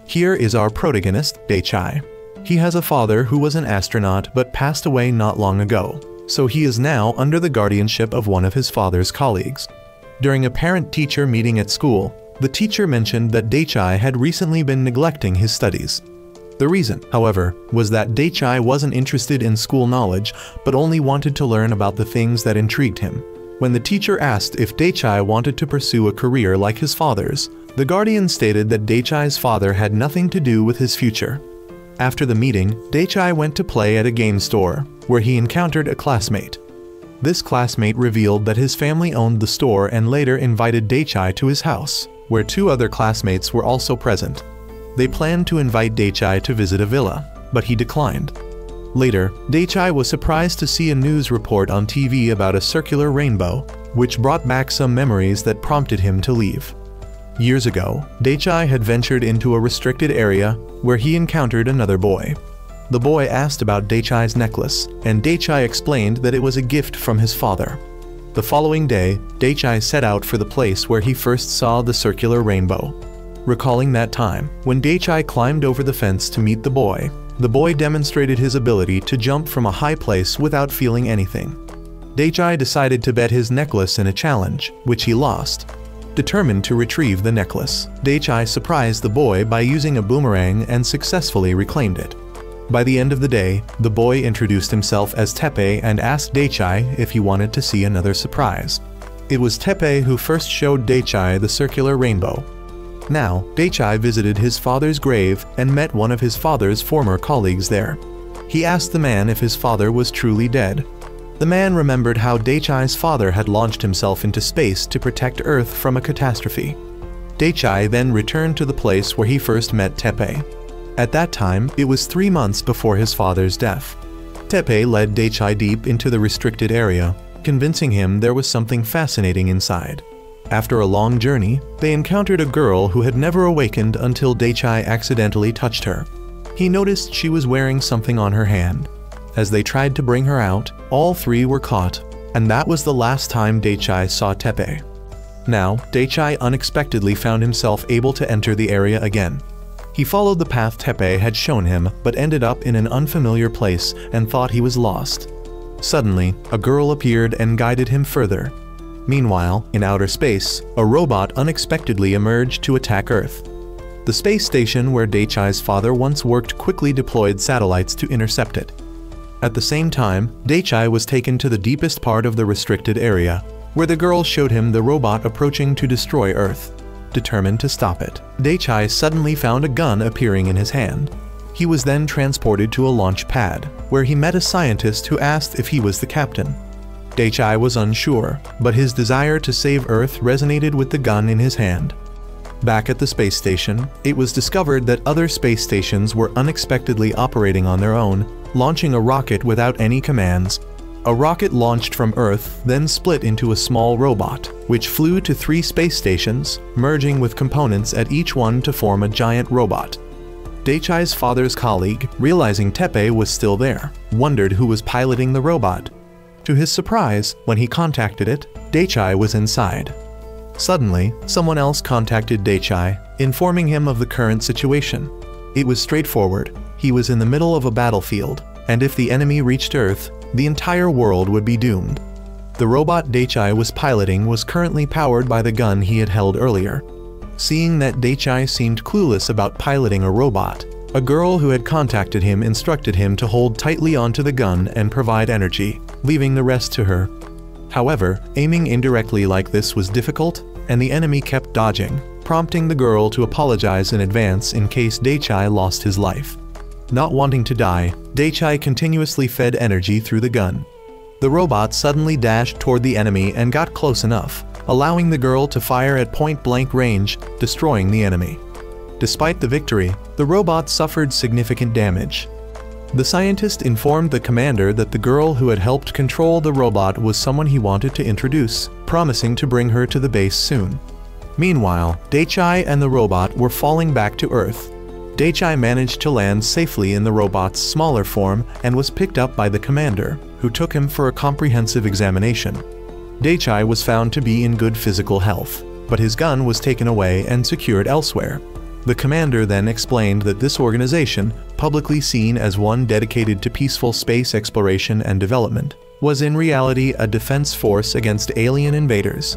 Here is our protagonist, Daichai. He has a father who was an astronaut but passed away not long ago, so he is now under the guardianship of one of his father's colleagues. During a parent-teacher meeting at school, the teacher mentioned that Daichai had recently been neglecting his studies. The reason, however, was that Daichai wasn't interested in school knowledge but only wanted to learn about the things that intrigued him. When the teacher asked if Daichai wanted to pursue a career like his father's, the guardian stated that Daichai's father had nothing to do with his future. After the meeting, Daichai went to play at a game store, where he encountered a classmate. This classmate revealed that his family owned the store and later invited Daichai to his house, where 2 other classmates were also present. They planned to invite Daichai to visit a villa, but he declined. Later, Daichai was surprised to see a news report on TV about a circular rainbow, which brought back some memories that prompted him to leave. Years ago, Daichai had ventured into a restricted area where he encountered another boy. The boy asked about Daichai's necklace, and Daichai explained that it was a gift from his father. The following day, Daichai set out for the place where he first saw the circular rainbow. Recalling that time, when Daichai climbed over the fence to meet the boy demonstrated his ability to jump from a high place without feeling anything. Daichai decided to bet his necklace in a challenge, which he lost. Determined to retrieve the necklace, Daichai surprised the boy by using a boomerang and successfully reclaimed it. By the end of the day, the boy introduced himself as Teppei and asked Daichai if he wanted to see another surprise. It was Teppei who first showed Daichai the circular rainbow. Now, Daichai visited his father's grave and met one of his father's former colleagues there. He asked the man if his father was truly dead. The man remembered how Daichai's father had launched himself into space to protect Earth from a catastrophe. Daichai then returned to the place where he first met Teppei. At that time, it was 3 months before his father's death. Teppei led Daichai deep into the restricted area, convincing him there was something fascinating inside. After a long journey, they encountered a girl who had never awakened until Daichai accidentally touched her. He noticed she was wearing something on her hand. As they tried to bring her out, all 3 were caught, and that was the last time Daichai saw Teppei. Now, Daichai unexpectedly found himself able to enter the area again. He followed the path Teppei had shown him but ended up in an unfamiliar place and thought he was lost. Suddenly, a girl appeared and guided him further. Meanwhile, in outer space, a robot unexpectedly emerged to attack Earth. The space station where Daichai's father once worked quickly deployed satellites to intercept it. At the same time, Daichai was taken to the deepest part of the restricted area, where the girl showed him the robot approaching to destroy Earth. Determined to stop it, Daichai suddenly found a gun appearing in his hand. He was then transported to a launch pad, where he met a scientist who asked if he was the captain. Daichai was unsure, but his desire to save Earth resonated with the gun in his hand. Back at the space station, it was discovered that other space stations were unexpectedly operating on their own, launching a rocket without any commands. A rocket launched from Earth then split into a small robot, which flew to 3 space stations, merging with components at each one to form a giant robot. Daichai's father's colleague, realizing Teppei was still there, wondered who was piloting the robot. To his surprise, when he contacted it, Daichai was inside. Suddenly, someone else contacted Daichai, informing him of the current situation. It was straightforward. He was in the middle of a battlefield, and if the enemy reached Earth, the entire world would be doomed. The robot Daichai was piloting was currently powered by the gun he had held earlier. Seeing that Daichai seemed clueless about piloting a robot, a girl who had contacted him instructed him to hold tightly onto the gun and provide energy, leaving the rest to her. However, aiming indirectly like this was difficult, and the enemy kept dodging, prompting the girl to apologize in advance in case Daichai lost his life. Not wanting to die, Daichai continuously fed energy through the gun. The robot suddenly dashed toward the enemy and got close enough, allowing the girl to fire at point-blank range, destroying the enemy. Despite the victory, the robot suffered significant damage. The scientist informed the commander that the girl who had helped control the robot was someone he wanted to introduce, promising to bring her to the base soon. Meanwhile, Daichai and the robot were falling back to Earth. Daichai managed to land safely in the robot's smaller form and was picked up by the commander, who took him for a comprehensive examination. Daichai was found to be in good physical health, but his gun was taken away and secured elsewhere. The commander then explained that this organization, publicly seen as one dedicated to peaceful space exploration and development, was in reality a defense force against alien invaders.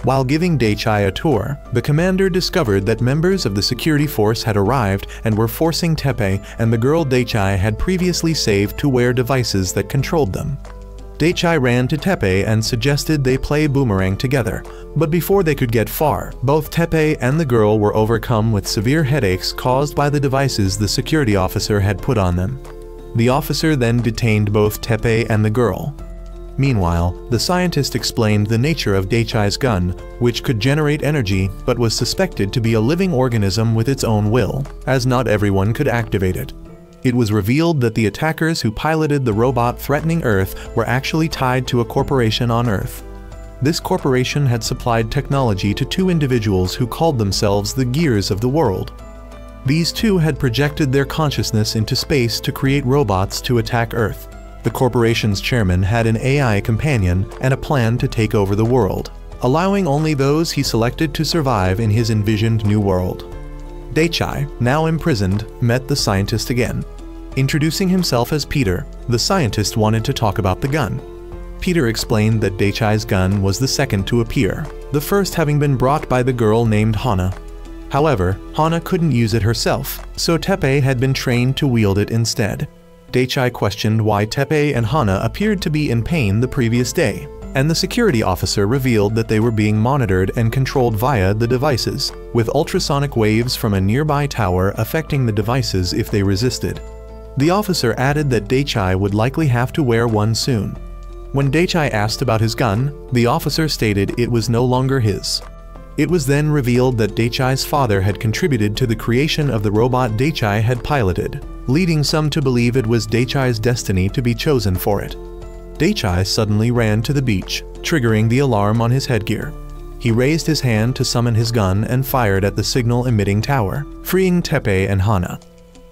While giving Daichai a tour, the commander discovered that members of the security force had arrived and were forcing Teppei and the girl Daichai had previously saved to wear devices that controlled them. Daichai ran to Teppei and suggested they play boomerang together, but before they could get far, both Teppei and the girl were overcome with severe headaches caused by the devices the security officer had put on them. The officer then detained both Teppei and the girl. Meanwhile, the scientist explained the nature of Daichai's gun, which could generate energy but was suspected to be a living organism with its own will, as not everyone could activate it. It was revealed that the attackers who piloted the robot threatening Earth were actually tied to a corporation on Earth. This corporation had supplied technology to two individuals who called themselves the Gears of the World. These two had projected their consciousness into space to create robots to attack Earth. The corporation's chairman had an AI companion and a plan to take over the world, allowing only those he selected to survive in his envisioned new world. Daichai, now imprisoned, met the scientist again. Introducing himself as Peter, the scientist wanted to talk about the gun. Peter explained that Daichai's gun was the second to appear, the first having been brought by the girl named Hana. However, Hana couldn't use it herself, so Teppei had been trained to wield it instead. Daichai questioned why Teppei and Hana appeared to be in pain the previous day, and the security officer revealed that they were being monitored and controlled via the devices, with ultrasonic waves from a nearby tower affecting the devices if they resisted. The officer added that Daichai would likely have to wear one soon. When Daichai asked about his gun, the officer stated it was no longer his. It was then revealed that Daichai's father had contributed to the creation of the robot Daichai had piloted, leading some to believe it was Daichai's destiny to be chosen for it. Daichai suddenly ran to the beach, triggering the alarm on his headgear. He raised his hand to summon his gun and fired at the signal-emitting tower, freeing Teppei and Hana.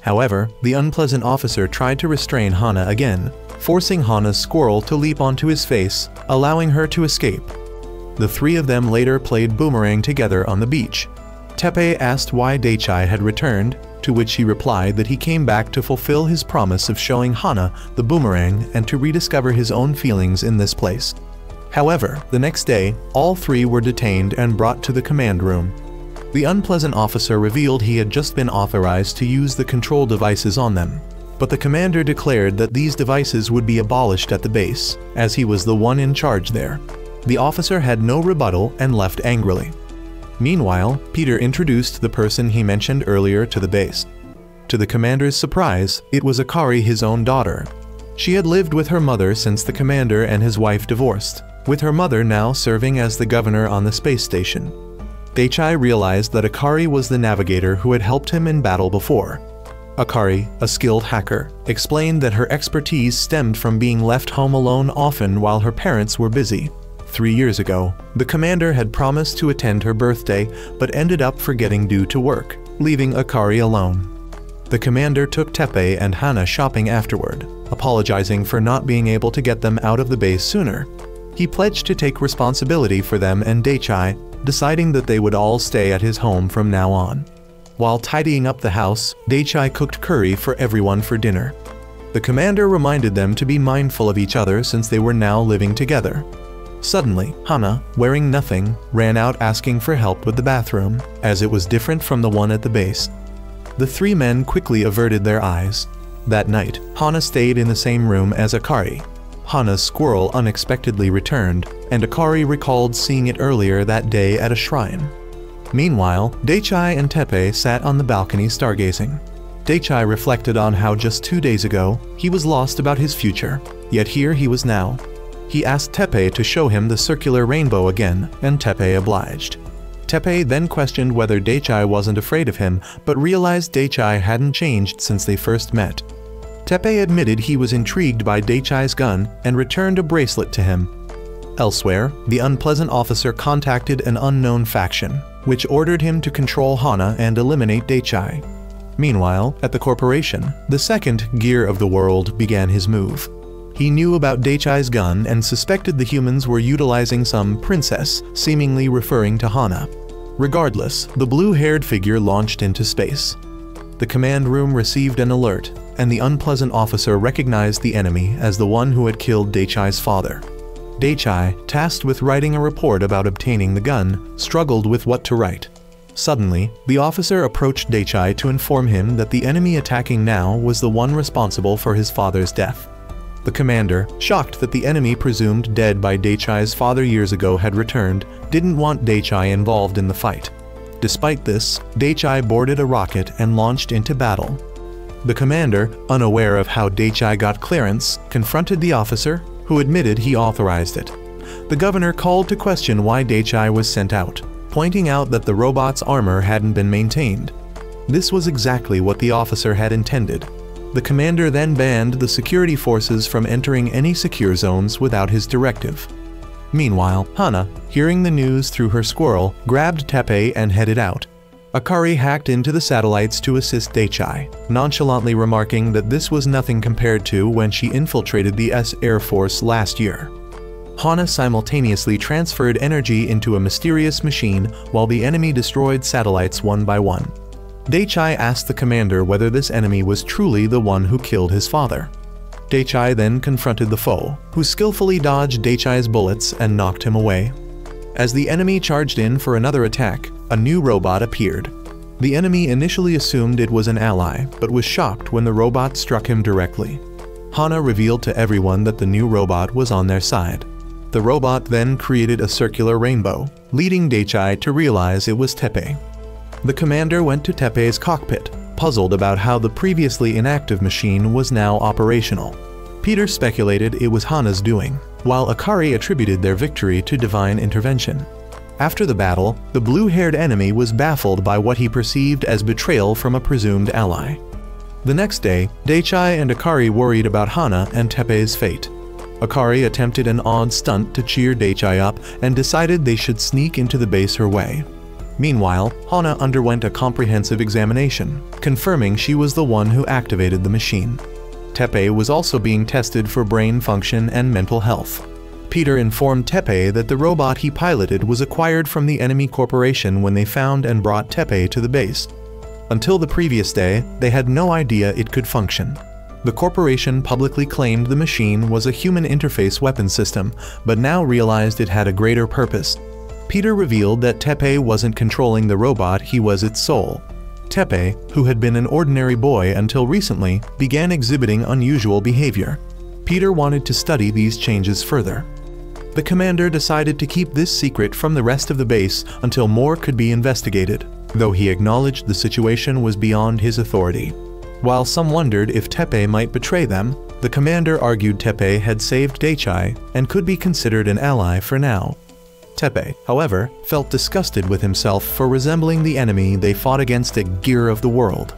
However, the unpleasant officer tried to restrain Hana again, forcing Hana's squirrel to leap onto his face, allowing her to escape. The three of them later played boomerang together on the beach. Teppei asked why Daichai had returned, to which he replied that he came back to fulfill his promise of showing Hana the boomerang and to rediscover his own feelings in this place. However, the next day, all three were detained and brought to the command room. The unpleasant officer revealed he had just been authorized to use the control devices on them, but the commander declared that these devices would be abolished at the base, as he was the one in charge there. The officer had no rebuttal and left angrily. Meanwhile, Peter introduced the person he mentioned earlier to the base. To the commander's surprise, it was Akari, his own daughter. She had lived with her mother since the commander and his wife divorced, with her mother now serving as the governor on the space station. Daichai realized that Akari was the navigator who had helped him in battle before. Akari, a skilled hacker, explained that her expertise stemmed from being left home alone often while her parents were busy. 3 years ago, the commander had promised to attend her birthday but ended up forgetting due to work, leaving Akari alone. The commander took Teppei and Hana shopping afterward, apologizing for not being able to get them out of the base sooner. He pledged to take responsibility for them and Daichai, deciding that they would all stay at his home from now on. While tidying up the house, Daichai cooked curry for everyone for dinner. The commander reminded them to be mindful of each other since they were now living together. Suddenly, Hana, wearing nothing, ran out asking for help with the bathroom, as it was different from the one at the base. The three men quickly averted their eyes. That night, Hana stayed in the same room as Akari. Hana's squirrel unexpectedly returned, and Akari recalled seeing it earlier that day at a shrine. Meanwhile, Daichai and Teppei sat on the balcony stargazing. Daichai reflected on how just 2 days ago, he was lost about his future, yet here he was now. He asked Teppei to show him the circular rainbow again, and Teppei obliged. Teppei then questioned whether Daichai wasn't afraid of him, but realized Daichai hadn't changed since they first met. Teppei admitted he was intrigued by Daichai's gun and returned a bracelet to him. Elsewhere, the unpleasant officer contacted an unknown faction, which ordered him to control Hana and eliminate Daichai. Meanwhile, at the corporation, the second Gear of the World began his move. He knew about Daichai's gun and suspected the humans were utilizing some princess, seemingly referring to Hana. Regardless, the blue-haired figure launched into space. The command room received an alert, and the unpleasant officer recognized the enemy as the one who had killed Daichai's father. Daichai, tasked with writing a report about obtaining the gun, struggled with what to write. Suddenly, the officer approached Daichai to inform him that the enemy attacking now was the one responsible for his father's death. The commander, shocked that the enemy presumed dead by Daichai's father years ago had returned, didn't want Daichai involved in the fight. Despite this, Daichai boarded a rocket and launched into battle. The commander, unaware of how Daichai got clearance, confronted the officer, who admitted he authorized it. The governor called to question why Daichai was sent out, pointing out that the robot's armor hadn't been maintained. This was exactly what the officer had intended. The commander then banned the security forces from entering any secure zones without his directive. Meanwhile, Hana, hearing the news through her squirrel, grabbed Teppei and headed out. Akari hacked into the satellites to assist Daichai, nonchalantly remarking that this was nothing compared to when she infiltrated the Air Force last year. Hana simultaneously transferred energy into a mysterious machine while the enemy destroyed satellites one by one. Daichai asked the commander whether this enemy was truly the one who killed his father. Daichai then confronted the foe, who skillfully dodged Daichai's bullets and knocked him away. As the enemy charged in for another attack, a new robot appeared. The enemy initially assumed it was an ally, but was shocked when the robot struck him directly. Hana revealed to everyone that the new robot was on their side. The robot then created a circular rainbow, leading Daichai to realize it was Teppei. The commander went to Teppei's cockpit, puzzled about how the previously inactive machine was now operational. Peter speculated it was Hana's doing, while Akari attributed their victory to divine intervention. After the battle, the blue-haired enemy was baffled by what he perceived as betrayal from a presumed ally. The next day, Daichai and Akari worried about Hana and Teppei's fate. Akari attempted an odd stunt to cheer Daichai up and decided they should sneak into the base her way. Meanwhile, Hana underwent a comprehensive examination, confirming she was the one who activated the machine. Teppei was also being tested for brain function and mental health. Peter informed Teppei that the robot he piloted was acquired from the enemy corporation when they found and brought Teppei to the base. Until the previous day, they had no idea it could function. The corporation publicly claimed the machine was a human interface weapon system, but now realized it had a greater purpose. Peter revealed that Teppei wasn't controlling the robot, he was its soul. Teppei, who had been an ordinary boy until recently, began exhibiting unusual behavior. Peter wanted to study these changes further. The commander decided to keep this secret from the rest of the base until more could be investigated, though he acknowledged the situation was beyond his authority. While some wondered if Teppei might betray them, the commander argued Teppei had saved Daichai and could be considered an ally for now. Teppei, however, felt disgusted with himself for resembling the enemy they fought against at Gear of the World.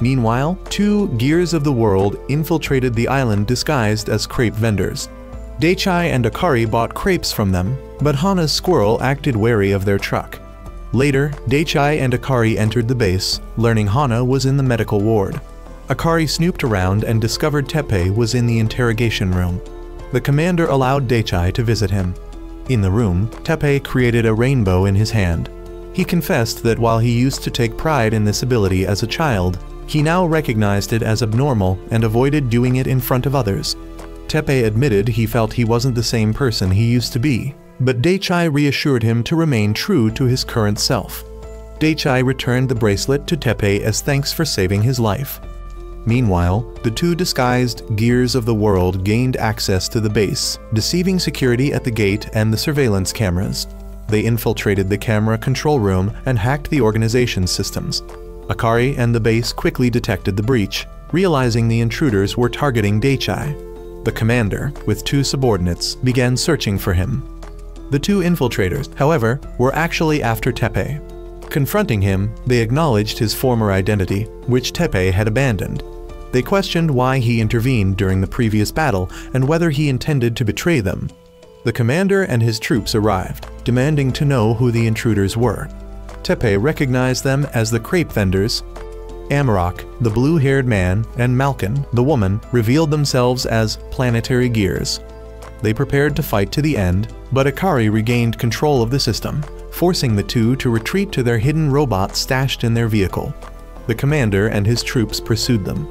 Meanwhile, two Gears of the World infiltrated the island disguised as crepe vendors. Daichai and Akari bought crepes from them, but Hana's squirrel acted wary of their truck. Later, Daichai and Akari entered the base, learning Hana was in the medical ward. Akari snooped around and discovered Teppei was in the interrogation room. The commander allowed Daichai to visit him. In the room, Teppei created a rainbow in his hand. He confessed that while he used to take pride in this ability as a child, he now recognized it as abnormal and avoided doing it in front of others. Teppei admitted he felt he wasn't the same person he used to be, but Daichai reassured him to remain true to his current self. Daichai returned the bracelet to Teppei as thanks for saving his life. Meanwhile, the two disguised Gears of the World gained access to the base, deceiving security at the gate and the surveillance cameras. They infiltrated the camera control room and hacked the organization's systems. Akari and the base quickly detected the breach, realizing the intruders were targeting Daichai. The commander, with two subordinates, began searching for him. The two infiltrators, however, were actually after Teppei. Confronting him, they acknowledged his former identity, which Teppei had abandoned. They questioned why he intervened during the previous battle and whether he intended to betray them. The commander and his troops arrived, demanding to know who the intruders were. Teppei recognized them as the crepe vendors. Amarok, the blue-haired man, and Malkin, the woman, revealed themselves as planetary gears. They prepared to fight to the end, but Akari regained control of the system, forcing the two to retreat to their hidden robot stashed in their vehicle. The commander and his troops pursued them.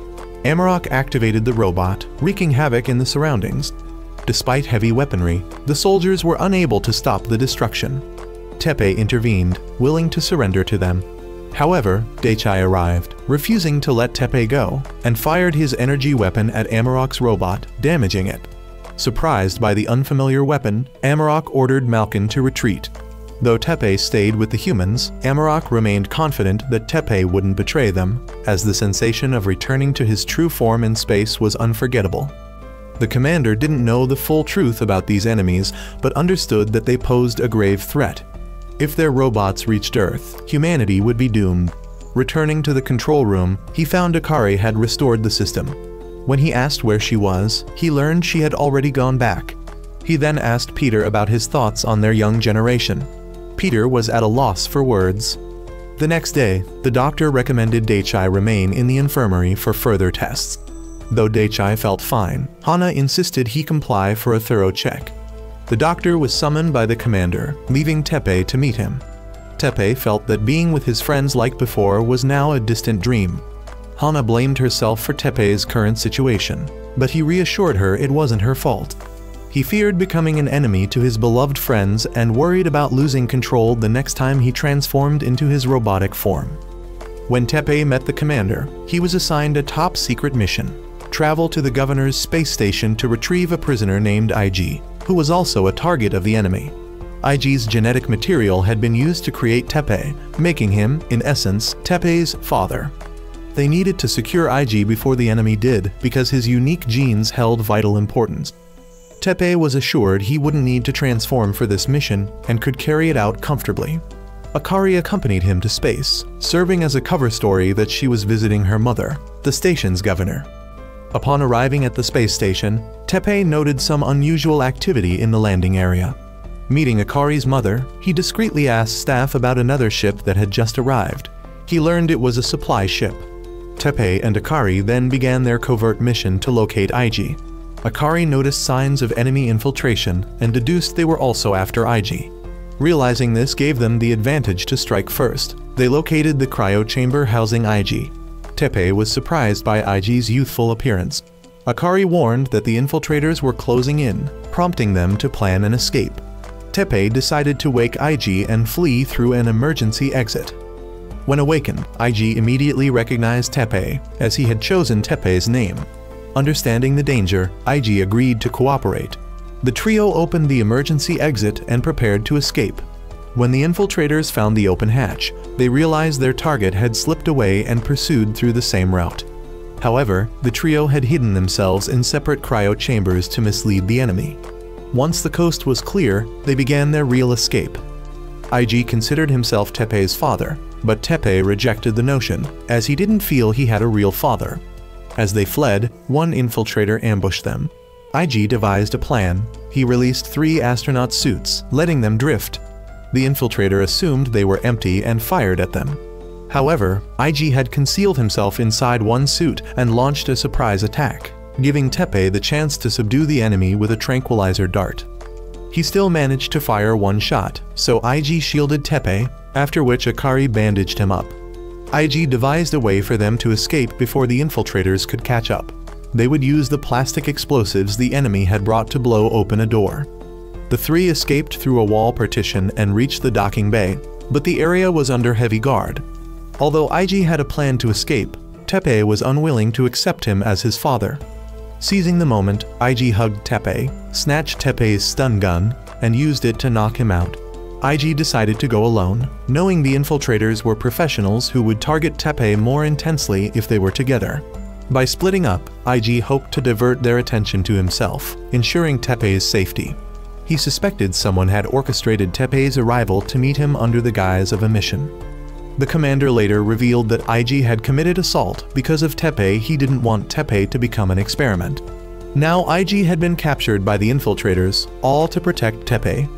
Amarok activated the robot, wreaking havoc in the surroundings. Despite heavy weaponry, the soldiers were unable to stop the destruction. Tepe intervened, willing to surrender to them. However, Dechai arrived, refusing to let Tepe go, and fired his energy weapon at Amarok's robot, damaging it. Surprised by the unfamiliar weapon, Amarok ordered Malkin to retreat. Though Tepe stayed with the humans, Amarok remained confident that Tepe wouldn't betray them, as the sensation of returning to his true form in space was unforgettable. The commander didn't know the full truth about these enemies, but understood that they posed a grave threat. If their robots reached Earth, humanity would be doomed. Returning to the control room, he found Akari had restored the system. When he asked where she was, he learned she had already gone back. He then asked Peter about his thoughts on their young generation. Peter was at a loss for words. The next day, the doctor recommended Dechai remain in the infirmary for further tests. Though Dechai felt fine, Hana insisted he comply for a thorough check. The doctor was summoned by the commander, leaving Tepe to meet him. Tepe felt that being with his friends like before was now a distant dream. Hana blamed herself for Tepe's current situation, but he reassured her it wasn't her fault. He feared becoming an enemy to his beloved friends and worried about losing control the next time he transformed into his robotic form. When Tepe met the commander, he was assigned a top-secret mission: travel to the governor's space station to retrieve a prisoner named IG, who was also a target of the enemy. IG's genetic material had been used to create Tepe, making him, in essence, Tepe's father. They needed to secure IG before the enemy did, because his unique genes held vital importance. Tepe was assured he wouldn't need to transform for this mission and could carry it out comfortably. Akari accompanied him to space, serving as a cover story that she was visiting her mother, the station's governor. Upon arriving at the space station, Tepe noted some unusual activity in the landing area. Meeting Akari's mother, he discreetly asked staff about another ship that had just arrived. He learned it was a supply ship. Tepe and Akari then began their covert mission to locate IG. Akari noticed signs of enemy infiltration and deduced they were also after IG. Realizing this gave them the advantage to strike first. They located the cryo chamber housing IG. Tepe was surprised by IG's youthful appearance. Akari warned that the infiltrators were closing in, prompting them to plan an escape. Tepe decided to wake IG and flee through an emergency exit. When awakened, IG immediately recognized Tepe, as he had chosen Tepe's name. Understanding the danger, IG agreed to cooperate. The trio opened the emergency exit and prepared to escape. When the infiltrators found the open hatch, they realized their target had slipped away and pursued through the same route. However, the trio had hidden themselves in separate cryo chambers to mislead the enemy. Once the coast was clear, they began their real escape. IG considered himself Tepe's father, but Tepe rejected the notion, as he didn't feel he had a real father. As they fled, one infiltrator ambushed them. IG devised a plan. He released 3 astronaut suits, letting them drift. The infiltrator assumed they were empty and fired at them. However, IG had concealed himself inside one suit and launched a surprise attack, giving Tepe the chance to subdue the enemy with a tranquilizer dart. He still managed to fire one shot, so IG shielded Tepe, after which Akari bandaged him up. IG devised a way for them to escape before the infiltrators could catch up. They would use the plastic explosives the enemy had brought to blow open a door. The 3 escaped through a wall partition and reached the docking bay, but the area was under heavy guard. Although IG had a plan to escape, Tepe was unwilling to accept him as his father. Seizing the moment, IG hugged Tepe, snatched Tepe's stun gun, and used it to knock him out. IG decided to go alone, knowing the infiltrators were professionals who would target Tepe more intensely if they were together. By splitting up, IG hoped to divert their attention to himself, ensuring Tepe's safety. He suspected someone had orchestrated Tepe's arrival to meet him under the guise of a mission. The commander later revealed that IG had committed assault because of Tepe. He didn't want Tepe to become an experiment. Now IG had been captured by the infiltrators, all to protect Tepe.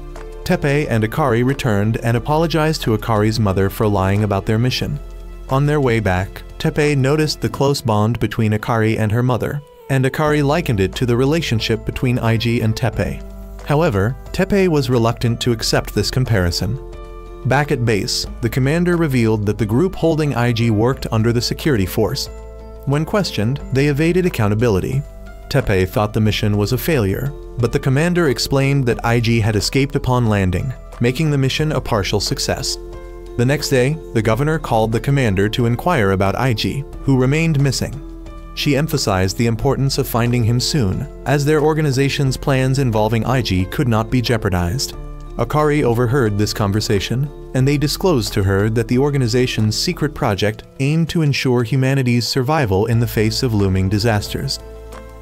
Tepe and Akari returned and apologized to Akari's mother for lying about their mission. On their way back, Tepe noticed the close bond between Akari and her mother, and Akari likened it to the relationship between IG and Tepe. However, Tepe was reluctant to accept this comparison. Back at base, the commander revealed that the group holding IG worked under the security force. When questioned, they evaded accountability. Tepe thought the mission was a failure, but the commander explained that IG had escaped upon landing, making the mission a partial success. The next day, the governor called the commander to inquire about IG, who remained missing. She emphasized the importance of finding him soon, as their organization's plans involving IG could not be jeopardized. Akari overheard this conversation, and they disclosed to her that the organization's secret project aimed to ensure humanity's survival in the face of looming disasters.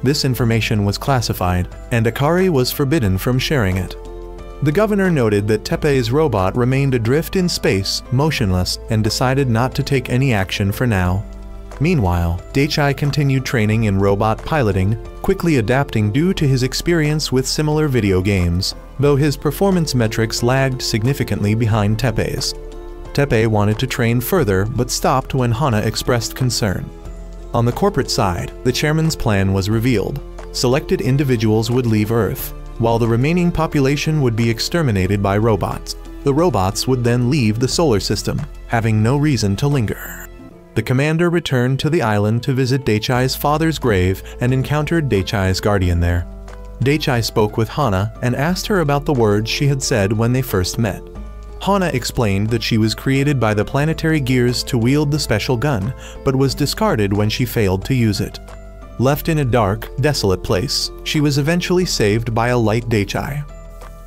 This information was classified, and Akari was forbidden from sharing it. The governor noted that Tepe's robot remained adrift in space, motionless, and decided not to take any action for now. Meanwhile, Daichai continued training in robot piloting, quickly adapting due to his experience with similar video games, though his performance metrics lagged significantly behind Tepe's. Tepe wanted to train further but stopped when Hana expressed concern. On the corporate side, the chairman's plan was revealed. Selected individuals would leave Earth, while the remaining population would be exterminated by robots. The robots would then leave the solar system, having no reason to linger. The commander returned to the island to visit Daichai's father's grave and encountered Daichai's guardian there. Daichai spoke with Hana and asked her about the words she had said when they first met. Hana explained that she was created by the planetary gears to wield the special gun, but was discarded when she failed to use it. Left in a dark, desolate place, she was eventually saved by a light Daichai.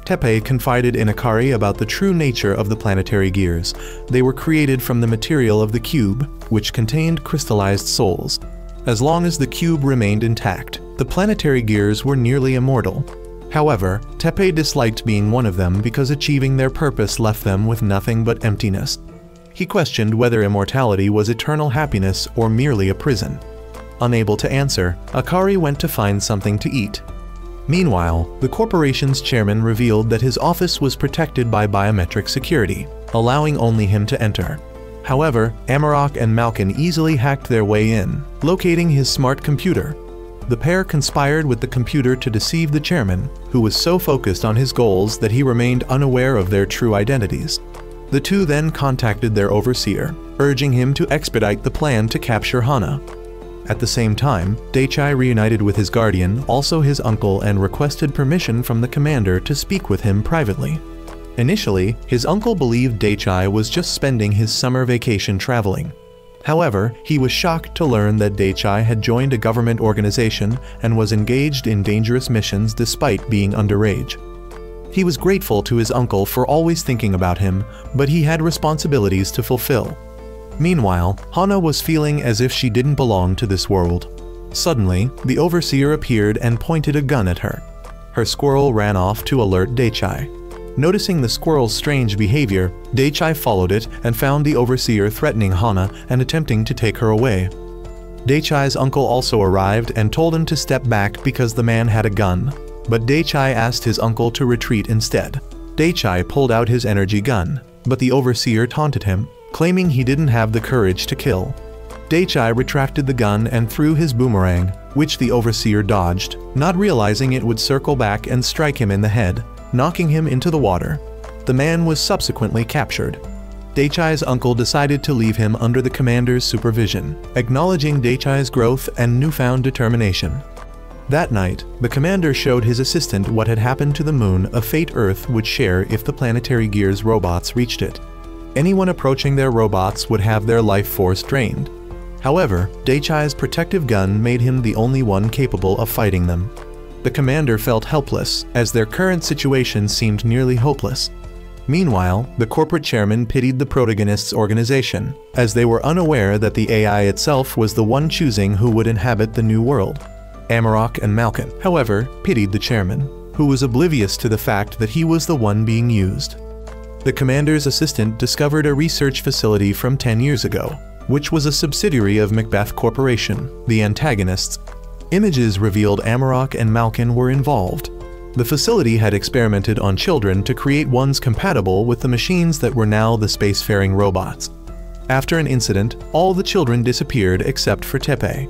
Tepe confided in Akari about the true nature of the planetary gears. They were created from the material of the cube, which contained crystallized souls. As long as the cube remained intact, the planetary gears were nearly immortal. However, Tepe disliked being one of them because achieving their purpose left them with nothing but emptiness. He questioned whether immortality was eternal happiness or merely a prison. Unable to answer, Akari went to find something to eat. Meanwhile, the corporation's chairman revealed that his office was protected by biometric security, allowing only him to enter. However, Amarok and Malkin easily hacked their way in, locating his smart computer. The pair conspired with the computer to deceive the chairman, who was so focused on his goals that he remained unaware of their true identities. The two then contacted their overseer, urging him to expedite the plan to capture Hana. At the same time, Daichai reunited with his guardian, also his uncle, and requested permission from the commander to speak with him privately. Initially, his uncle believed Daichai was just spending his summer vacation traveling. However, he was shocked to learn that Daichai had joined a government organization and was engaged in dangerous missions despite being underage. He was grateful to his uncle for always thinking about him, but he had responsibilities to fulfill. Meanwhile, Hana was feeling as if she didn't belong to this world. Suddenly, the overseer appeared and pointed a gun at her. Her squirrel ran off to alert Daichai. Noticing the squirrel's strange behavior, Daichai followed it and found the overseer threatening Hana and attempting to take her away. Daichai's uncle also arrived and told him to step back because the man had a gun, but Daichai asked his uncle to retreat instead. Daichai pulled out his energy gun, but the overseer taunted him, claiming he didn't have the courage to kill. Daichai retracted the gun and threw his boomerang, which the overseer dodged, not realizing it would circle back and strike him in the head, knocking him into the water. The man was subsequently captured. Daichai's uncle decided to leave him under the commander's supervision, acknowledging Daichai's growth and newfound determination. That night, the commander showed his assistant what had happened to the moon, a fate Earth would share if the planetary gears robots reached it. Anyone approaching their robots would have their life force drained. However, Daichai's protective gun made him the only one capable of fighting them. The commander felt helpless, as their current situation seemed nearly hopeless. Meanwhile, the corporate chairman pitied the protagonist's organization, as they were unaware that the AI itself was the one choosing who would inhabit the new world. Amarok and Malkin, however, pitied the chairman, who was oblivious to the fact that he was the one being used. The commander's assistant discovered a research facility from 10 years ago, which was a subsidiary of Macbeth Corporation, the antagonists. Images revealed Amarok and Malkin were involved. The facility had experimented on children to create ones compatible with the machines that were now the spacefaring robots. After an incident, all the children disappeared except for Tepe.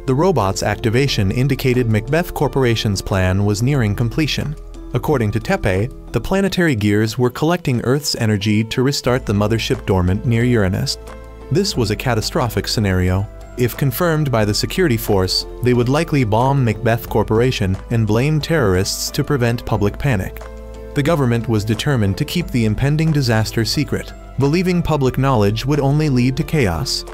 The robot's activation indicated Macbeth Corporation's plan was nearing completion. According to Tepe, the planetary gears were collecting Earth's energy to restart the mothership dormant near Uranus. This was a catastrophic scenario. If confirmed by the security force, they would likely bomb Macbeth Corporation and blame terrorists to prevent public panic. The government was determined to keep the impending disaster secret, believing public knowledge would only lead to chaos.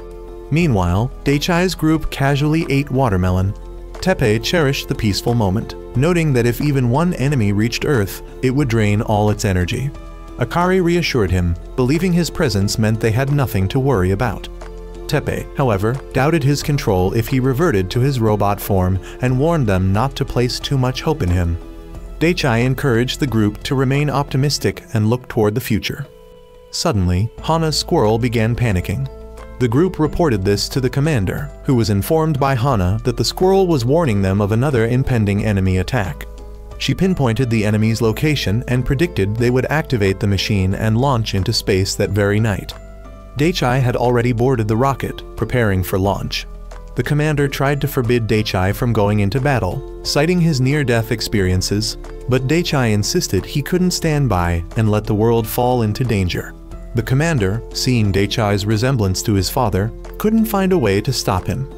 Meanwhile, Daichai's group casually ate watermelon. Tepe cherished the peaceful moment, noting that if even one enemy reached Earth, it would drain all its energy. Akari reassured him, believing his presence meant they had nothing to worry about. Tepe, however, doubted his control if he reverted to his robot form and warned them not to place too much hope in him. Daichai encouraged the group to remain optimistic and look toward the future. Suddenly, Hana's squirrel began panicking. The group reported this to the commander, who was informed by Hana that the squirrel was warning them of another impending enemy attack. She pinpointed the enemy's location and predicted they would activate the machine and launch into space that very night. Daichai had already boarded the rocket, preparing for launch. The commander tried to forbid Daichai from going into battle, citing his near-death experiences, but Daichai insisted he couldn't stand by and let the world fall into danger. The commander, seeing Daichai's resemblance to his father, couldn't find a way to stop him.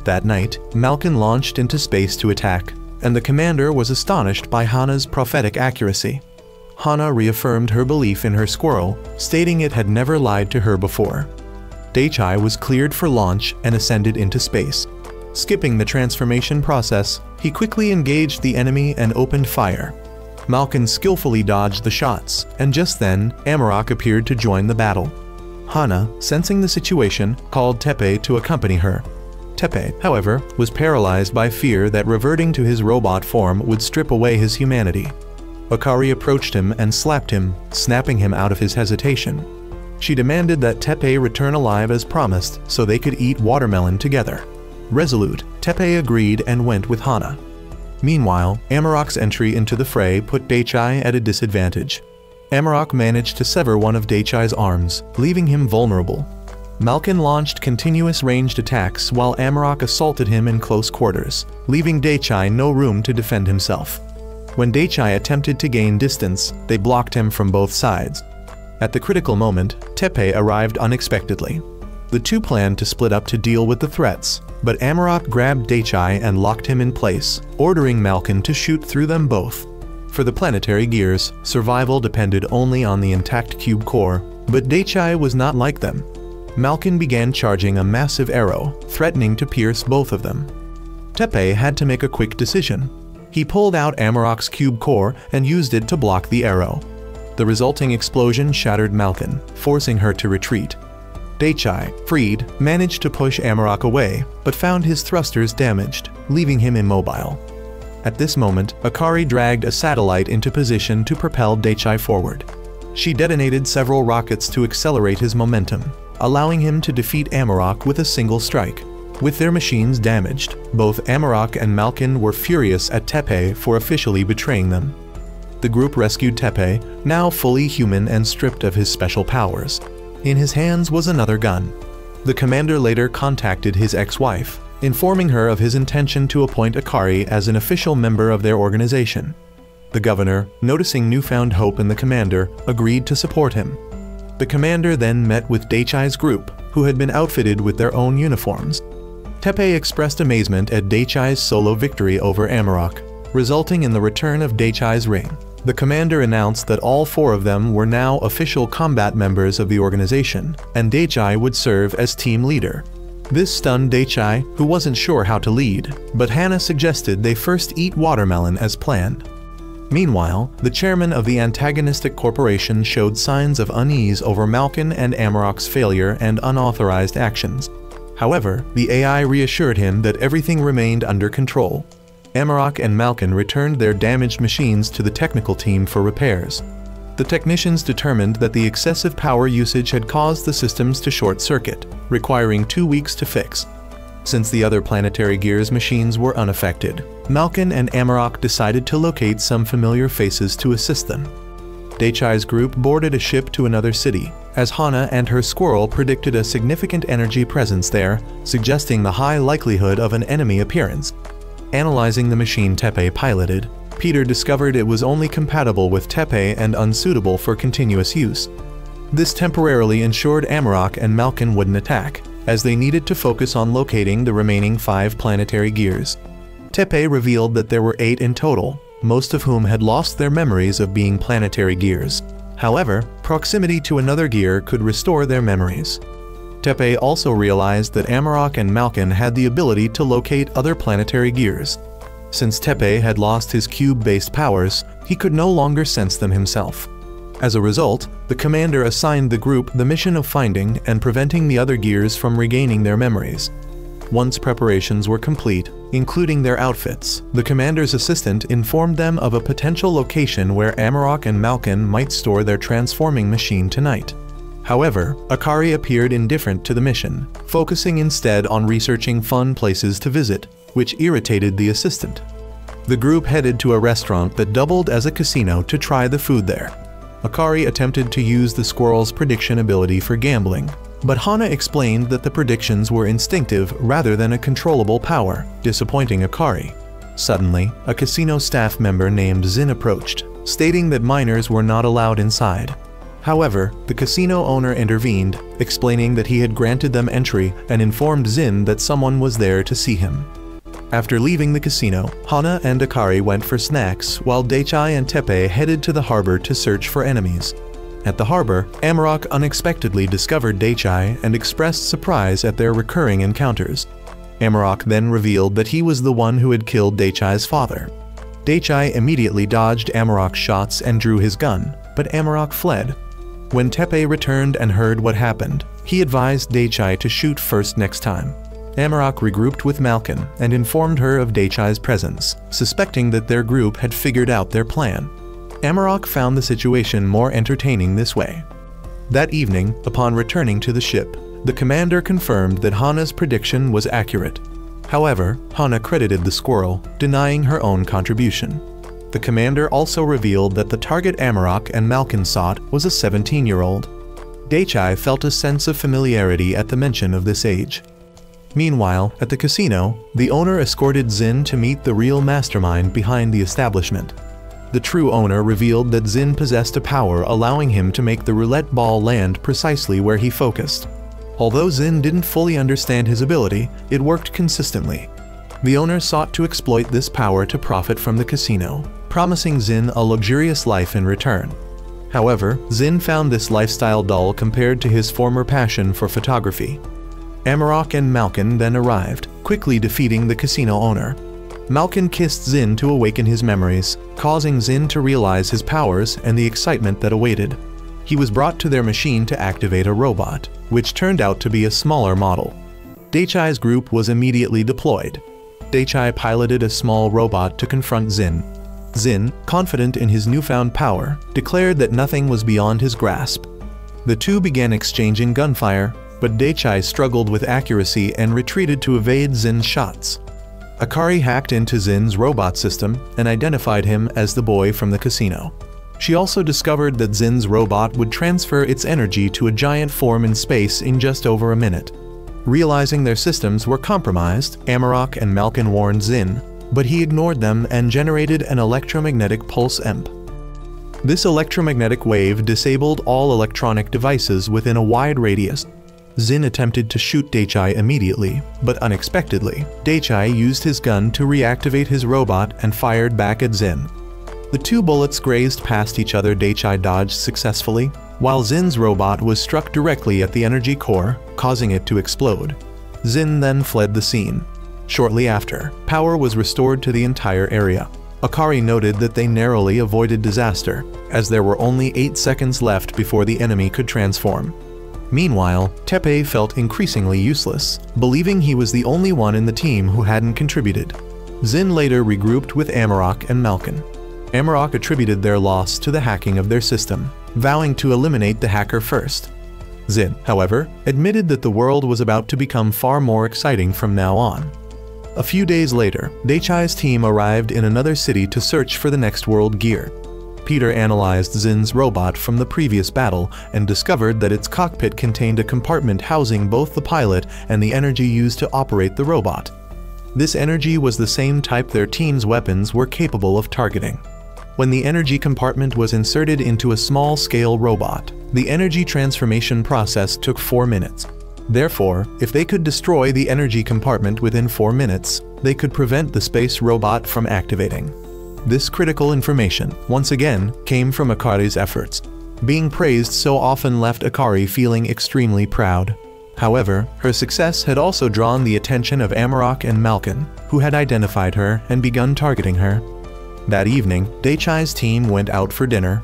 That night, Malkin launched into space to attack, and the commander was astonished by Hana's prophetic accuracy. Hana reaffirmed her belief in her squirrel, stating it had never lied to her before. Daichai was cleared for launch and ascended into space. Skipping the transformation process, he quickly engaged the enemy and opened fire. Malkin skillfully dodged the shots, and just then, Amarok appeared to join the battle. Hana, sensing the situation, called Tepe to accompany her. Tepe, however, was paralyzed by fear that reverting to his robot form would strip away his humanity. Akari approached him and slapped him, snapping him out of his hesitation. She demanded that Tepe return alive as promised so they could eat watermelon together. Resolute, Tepe agreed and went with Hana. Meanwhile, Amarok's entry into the fray put Daichai at a disadvantage. Amarok managed to sever one of Daichai's arms, leaving him vulnerable. Malkin launched continuous ranged attacks while Amarok assaulted him in close quarters, leaving Daichai no room to defend himself. When Daichai attempted to gain distance, they blocked him from both sides. At the critical moment, Tepe arrived unexpectedly. The two planned to split up to deal with the threats, but Amarok grabbed Daichai and locked him in place, ordering Malkin to shoot through them both. For the planetary gears, survival depended only on the intact cube core, but Daichai was not like them. Malkin began charging a massive arrow, threatening to pierce both of them. Tepe had to make a quick decision. He pulled out Amarok's cube core and used it to block the arrow. The resulting explosion shattered Malkin, forcing her to retreat. Daichai, freed, managed to push Amarok away, but found his thrusters damaged, leaving him immobile. At this moment, Akari dragged a satellite into position to propel Daichai forward. She detonated several rockets to accelerate his momentum, allowing him to defeat Amarok with a single strike. With their machines damaged, both Amarok and Malkin were furious at Tepe for officially betraying them. The group rescued Tepe, now fully human and stripped of his special powers. In his hands was another gun. The commander later contacted his ex-wife, informing her of his intention to appoint Akari as an official member of their organization. The governor, noticing newfound hope in the commander, agreed to support him. The commander then met with Daichai's group, who had been outfitted with their own uniforms. Tepe expressed amazement at Daichai's solo victory over Amarok, resulting in the return of Daichai's ring. The commander announced that all four of them were now official combat members of the organization, and Daichai would serve as team leader. This stunned Daichai, who wasn't sure how to lead, but Hana suggested they first eat watermelon as planned. Meanwhile, the chairman of the antagonistic corporation showed signs of unease over Malkin and Amarok's failure and unauthorized actions. However, the AI reassured him that everything remained under control. Amarok and Malkin returned their damaged machines to the technical team for repairs. The technicians determined that the excessive power usage had caused the systems to short-circuit, requiring 2 weeks to fix. Since the other planetary gears machines were unaffected, Malkin and Amarok decided to locate some familiar faces to assist them. Daichai's group boarded a ship to another city, as Hana and her squirrel predicted a significant energy presence there, suggesting the high likelihood of an enemy appearance. Analyzing the machine Tepe piloted, Peter discovered it was only compatible with Tepe and unsuitable for continuous use. This temporarily ensured Amarok and Malkin wouldn't attack, as they needed to focus on locating the remaining 5 planetary gears. Tepe revealed that there were 8 in total, most of whom had lost their memories of being planetary gears. However, proximity to another gear could restore their memories. Tepe also realized that Amarok and Malkin had the ability to locate other planetary gears. Since Tepe had lost his cube-based powers, he could no longer sense them himself. As a result, the commander assigned the group the mission of finding and preventing the other gears from regaining their memories. Once preparations were complete, including their outfits, the commander's assistant informed them of a potential location where Amarok and Malkin might store their transforming machine tonight. However, Akari appeared indifferent to the mission, focusing instead on researching fun places to visit, which irritated the assistant. The group headed to a restaurant that doubled as a casino to try the food there. Akari attempted to use the squirrel's prediction ability for gambling, but Hana explained that the predictions were instinctive rather than a controllable power, disappointing Akari. Suddenly, a casino staff member named Zin approached, stating that minors were not allowed inside. However, the casino owner intervened, explaining that he had granted them entry and informed Zin that someone was there to see him. After leaving the casino, Hana and Akari went for snacks while Dechai and Tepe headed to the harbor to search for enemies. At the harbor, Amarok unexpectedly discovered Dechai and expressed surprise at their recurring encounters. Amarok then revealed that he was the one who had killed Dechai's father. Dechai immediately dodged Amarok's shots and drew his gun, but Amarok fled. When Tepe returned and heard what happened, he advised Dechai to shoot first next time. Amarok regrouped with Malkin and informed her of Dechai's presence, suspecting that their group had figured out their plan. Amarok found the situation more entertaining this way. That evening, upon returning to the ship, the commander confirmed that Hana's prediction was accurate. However, Hana credited the squirrel, denying her own contribution. The commander also revealed that the target Amarok and Malkin sought was a 17-year-old. Dechai felt a sense of familiarity at the mention of this age. Meanwhile, at the casino, the owner escorted Zin to meet the real mastermind behind the establishment. The true owner revealed that Zin possessed a power allowing him to make the roulette ball land precisely where he focused. Although Zin didn't fully understand his ability, it worked consistently. The owner sought to exploit this power to profit from the casino, promising Zin a luxurious life in return. However, Zin found this lifestyle dull compared to his former passion for photography. Amarok and Malkin then arrived, quickly defeating the casino owner. Malkin kissed Zin to awaken his memories, causing Zin to realize his powers and the excitement that awaited. He was brought to their machine to activate a robot, which turned out to be a smaller model. Dechai's group was immediately deployed. Dechai piloted a small robot to confront Zin. Zin, confident in his newfound power, declared that nothing was beyond his grasp. The two began exchanging gunfire, but Dechai struggled with accuracy and retreated to evade Zin's shots. Akari hacked into Zin's robot system and identified him as the boy from the casino. She also discovered that Zin's robot would transfer its energy to a giant form in space in just over a minute. Realizing their systems were compromised, Amarok and Malkin warned Zin, but he ignored them and generated an electromagnetic pulse EMP. This electromagnetic wave disabled all electronic devices within a wide radius. Zin attempted to shoot Dechai immediately, but unexpectedly, Dechai used his gun to reactivate his robot and fired back at Zin. The two bullets grazed past each other. Dechai dodged successfully, while Zin's robot was struck directly at the energy core, causing it to explode. Zin then fled the scene. Shortly after, power was restored to the entire area. Akari noted that they narrowly avoided disaster, as there were only 8 seconds left before the enemy could transform. Meanwhile, Tepe felt increasingly useless, believing he was the only one in the team who hadn't contributed. Zin later regrouped with Amarok and Malkin. Amarok attributed their loss to the hacking of their system, vowing to eliminate the hacker first. Zin, however, admitted that the world was about to become far more exciting from now on. A few days later, Dechai's team arrived in another city to search for the next world gear. Peter analyzed Zin's robot from the previous battle and discovered that its cockpit contained a compartment housing both the pilot and the energy used to operate the robot. This energy was the same type their team's weapons were capable of targeting. When the energy compartment was inserted into a small-scale robot, the energy transformation process took 4 minutes. Therefore, if they could destroy the energy compartment within 4 minutes, they could prevent the space robot from activating. This critical information, once again, came from Akari's efforts. Being praised so often left Akari feeling extremely proud. However, her success had also drawn the attention of Amarok and Malkin, who had identified her and begun targeting her. That evening, Daichai's team went out for dinner.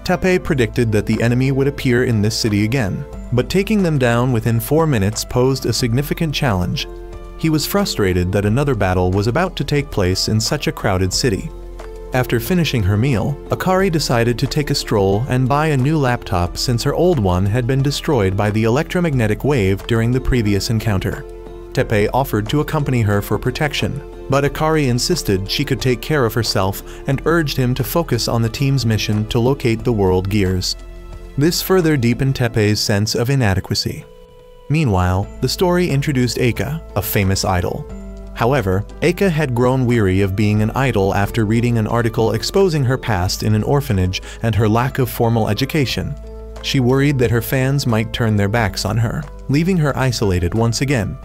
Teppei predicted that the enemy would appear in this city again, but taking them down within 4 minutes posed a significant challenge. He was frustrated that another battle was about to take place in such a crowded city. After finishing her meal, Akari decided to take a stroll and buy a new laptop since her old one had been destroyed by the electromagnetic wave during the previous encounter. Teppei offered to accompany her for protection, but Akari insisted she could take care of herself and urged him to focus on the team's mission to locate the world gears. This further deepened Teppei's sense of inadequacy. Meanwhile, the story introduced Eika, a famous idol. However, Eika had grown weary of being an idol after reading an article exposing her past in an orphanage and her lack of formal education. She worried that her fans might turn their backs on her, leaving her isolated once again.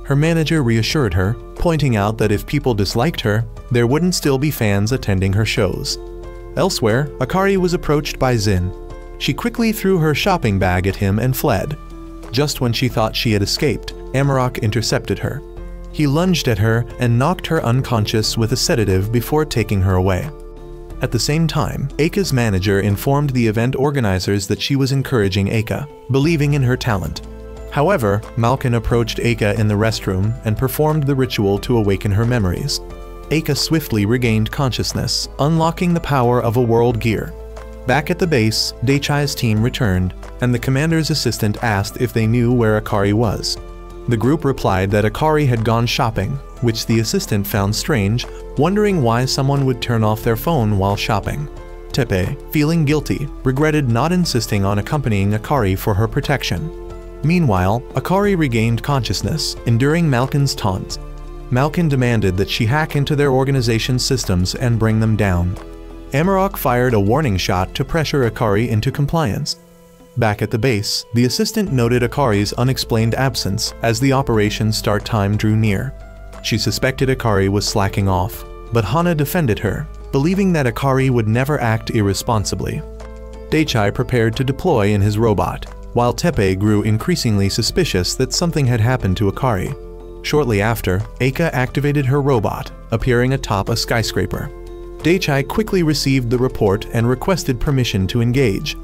Her manager reassured her, pointing out that if people disliked her, there wouldn't still be fans attending her shows. Elsewhere, Akari was approached by Zin. She quickly threw her shopping bag at him and fled. Just when she thought she had escaped, Amarok intercepted her. He lunged at her and knocked her unconscious with a sedative before taking her away. At the same time, Eika's manager informed the event organizers that she was encouraging Eika, believing in her talent. However, Malkin approached Eika in the restroom and performed the ritual to awaken her memories. Eika swiftly regained consciousness, unlocking the power of a world gear. Back at the base, Daichai's team returned, and the commander's assistant asked if they knew where Akari was. The group replied that Akari had gone shopping, which the assistant found strange, wondering why someone would turn off their phone while shopping. Teppei, feeling guilty, regretted not insisting on accompanying Akari for her protection. Meanwhile, Akari regained consciousness, enduring Malkin's taunts. Malkin demanded that she hack into their organization's systems and bring them down. Amarok fired a warning shot to pressure Akari into compliance. Back at the base, the assistant noted Akari's unexplained absence as the operation's start time drew near. She suspected Akari was slacking off, but Hana defended her, believing that Akari would never act irresponsibly. Daichai prepared to deploy in his robot, while Teppei grew increasingly suspicious that something had happened to Akari. Shortly after, Eika activated her robot, appearing atop a skyscraper. Daichai quickly received the report and requested permission to engage.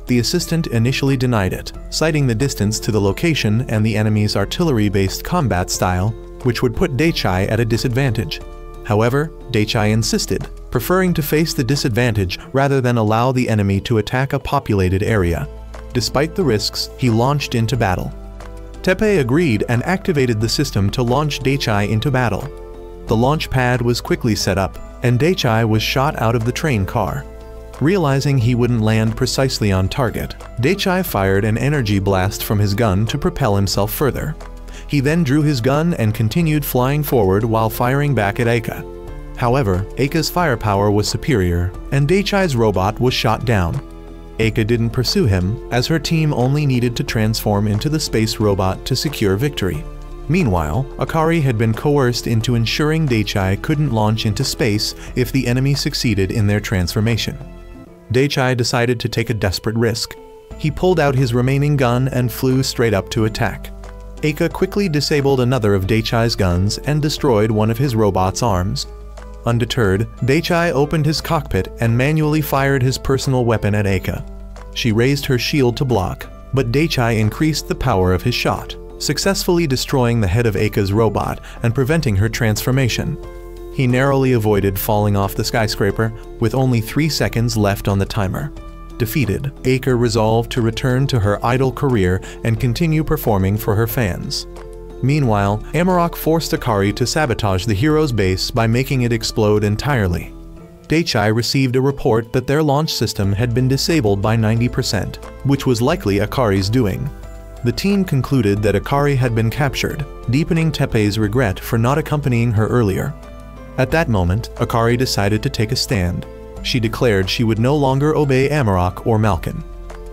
The assistant initially denied it, citing the distance to the location and the enemy's artillery-based combat style, which would put Daichai at a disadvantage. However, Daichai insisted, preferring to face the disadvantage rather than allow the enemy to attack a populated area. Despite the risks, he launched into battle. Teppei agreed and activated the system to launch Daichai into battle. The launch pad was quickly set up, and Daichai was shot out of the train car. Realizing he wouldn't land precisely on target, Daichai fired an energy blast from his gun to propel himself further. He then drew his gun and continued flying forward while firing back at Eika. However, Eika's firepower was superior, and Daichai's robot was shot down. Eika didn't pursue him, as her team only needed to transform into the space robot to secure victory. Meanwhile, Akari had been coerced into ensuring Daichai couldn't launch into space if the enemy succeeded in their transformation. Daichai decided to take a desperate risk. He pulled out his remaining gun and flew straight up to attack. Eika quickly disabled another of Daichai's guns and destroyed one of his robot's arms. Undeterred, Daichai opened his cockpit and manually fired his personal weapon at Eika. She raised her shield to block, but Daichai increased the power of his shot, successfully destroying the head of Eika's robot and preventing her transformation. He narrowly avoided falling off the skyscraper, with only 3 seconds left on the timer. Defeated, Eika resolved to return to her idol career and continue performing for her fans. Meanwhile, Amarok forced Akari to sabotage the hero's base by making it explode entirely. Daichai received a report that their launch system had been disabled by 90%, which was likely Akari's doing. The team concluded that Akari had been captured, deepening Tepe's regret for not accompanying her earlier. At that moment, Akari decided to take a stand. She declared she would no longer obey Amarok or Malkin.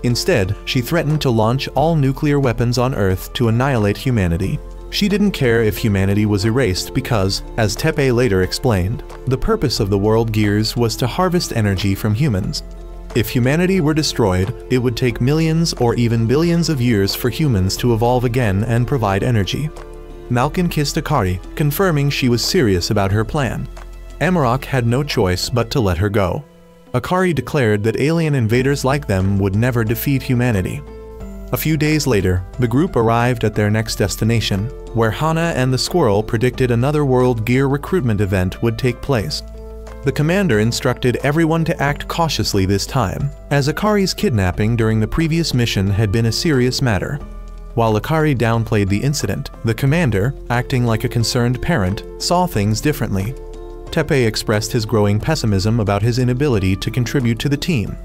Instead, she threatened to launch all nuclear weapons on Earth to annihilate humanity. She didn't care if humanity was erased because, as Tepe later explained, the purpose of the World Gears was to harvest energy from humans. If humanity were destroyed, it would take millions or even billions of years for humans to evolve again and provide energy. Malkin kissed Akari, confirming she was serious about her plan. Amarok had no choice but to let her go. Akari declared that alien invaders like them would never defeat humanity. A few days later, the group arrived at their next destination, where Hana and the Squirrel predicted another World Gear recruitment event would take place. The commander instructed everyone to act cautiously this time, as Akari's kidnapping during the previous mission had been a serious matter. While Akari downplayed the incident, the commander, acting like a concerned parent, saw things differently. Tepe expressed his growing pessimism about his inability to contribute to the team.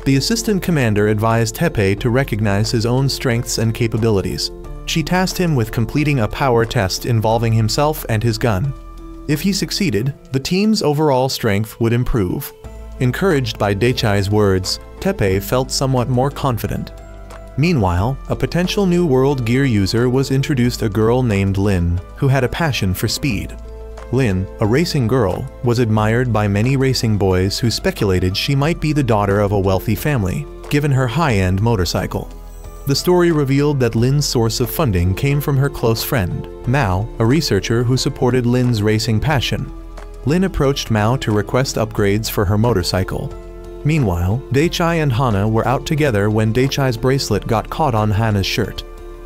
The assistant commander advised Tepe to recognize his own strengths and capabilities. She tasked him with completing a power test involving himself and his gun. If he succeeded, the team's overall strength would improve. Encouraged by Dechai's words, Tepe felt somewhat more confident. Meanwhile, a potential new World Gear user was introduced, a girl named Lin, who had a passion for speed. Lin, a racing girl, was admired by many racing boys who speculated she might be the daughter of a wealthy family, given her high-end motorcycle. The story revealed that Lin's source of funding came from her close friend, Mao, a researcher who supported Lin's racing passion. Lin approached Mao to request upgrades for her motorcycle. Meanwhile, Dechai and Hana were out together when Dechai's bracelet got caught on Hana's shirt.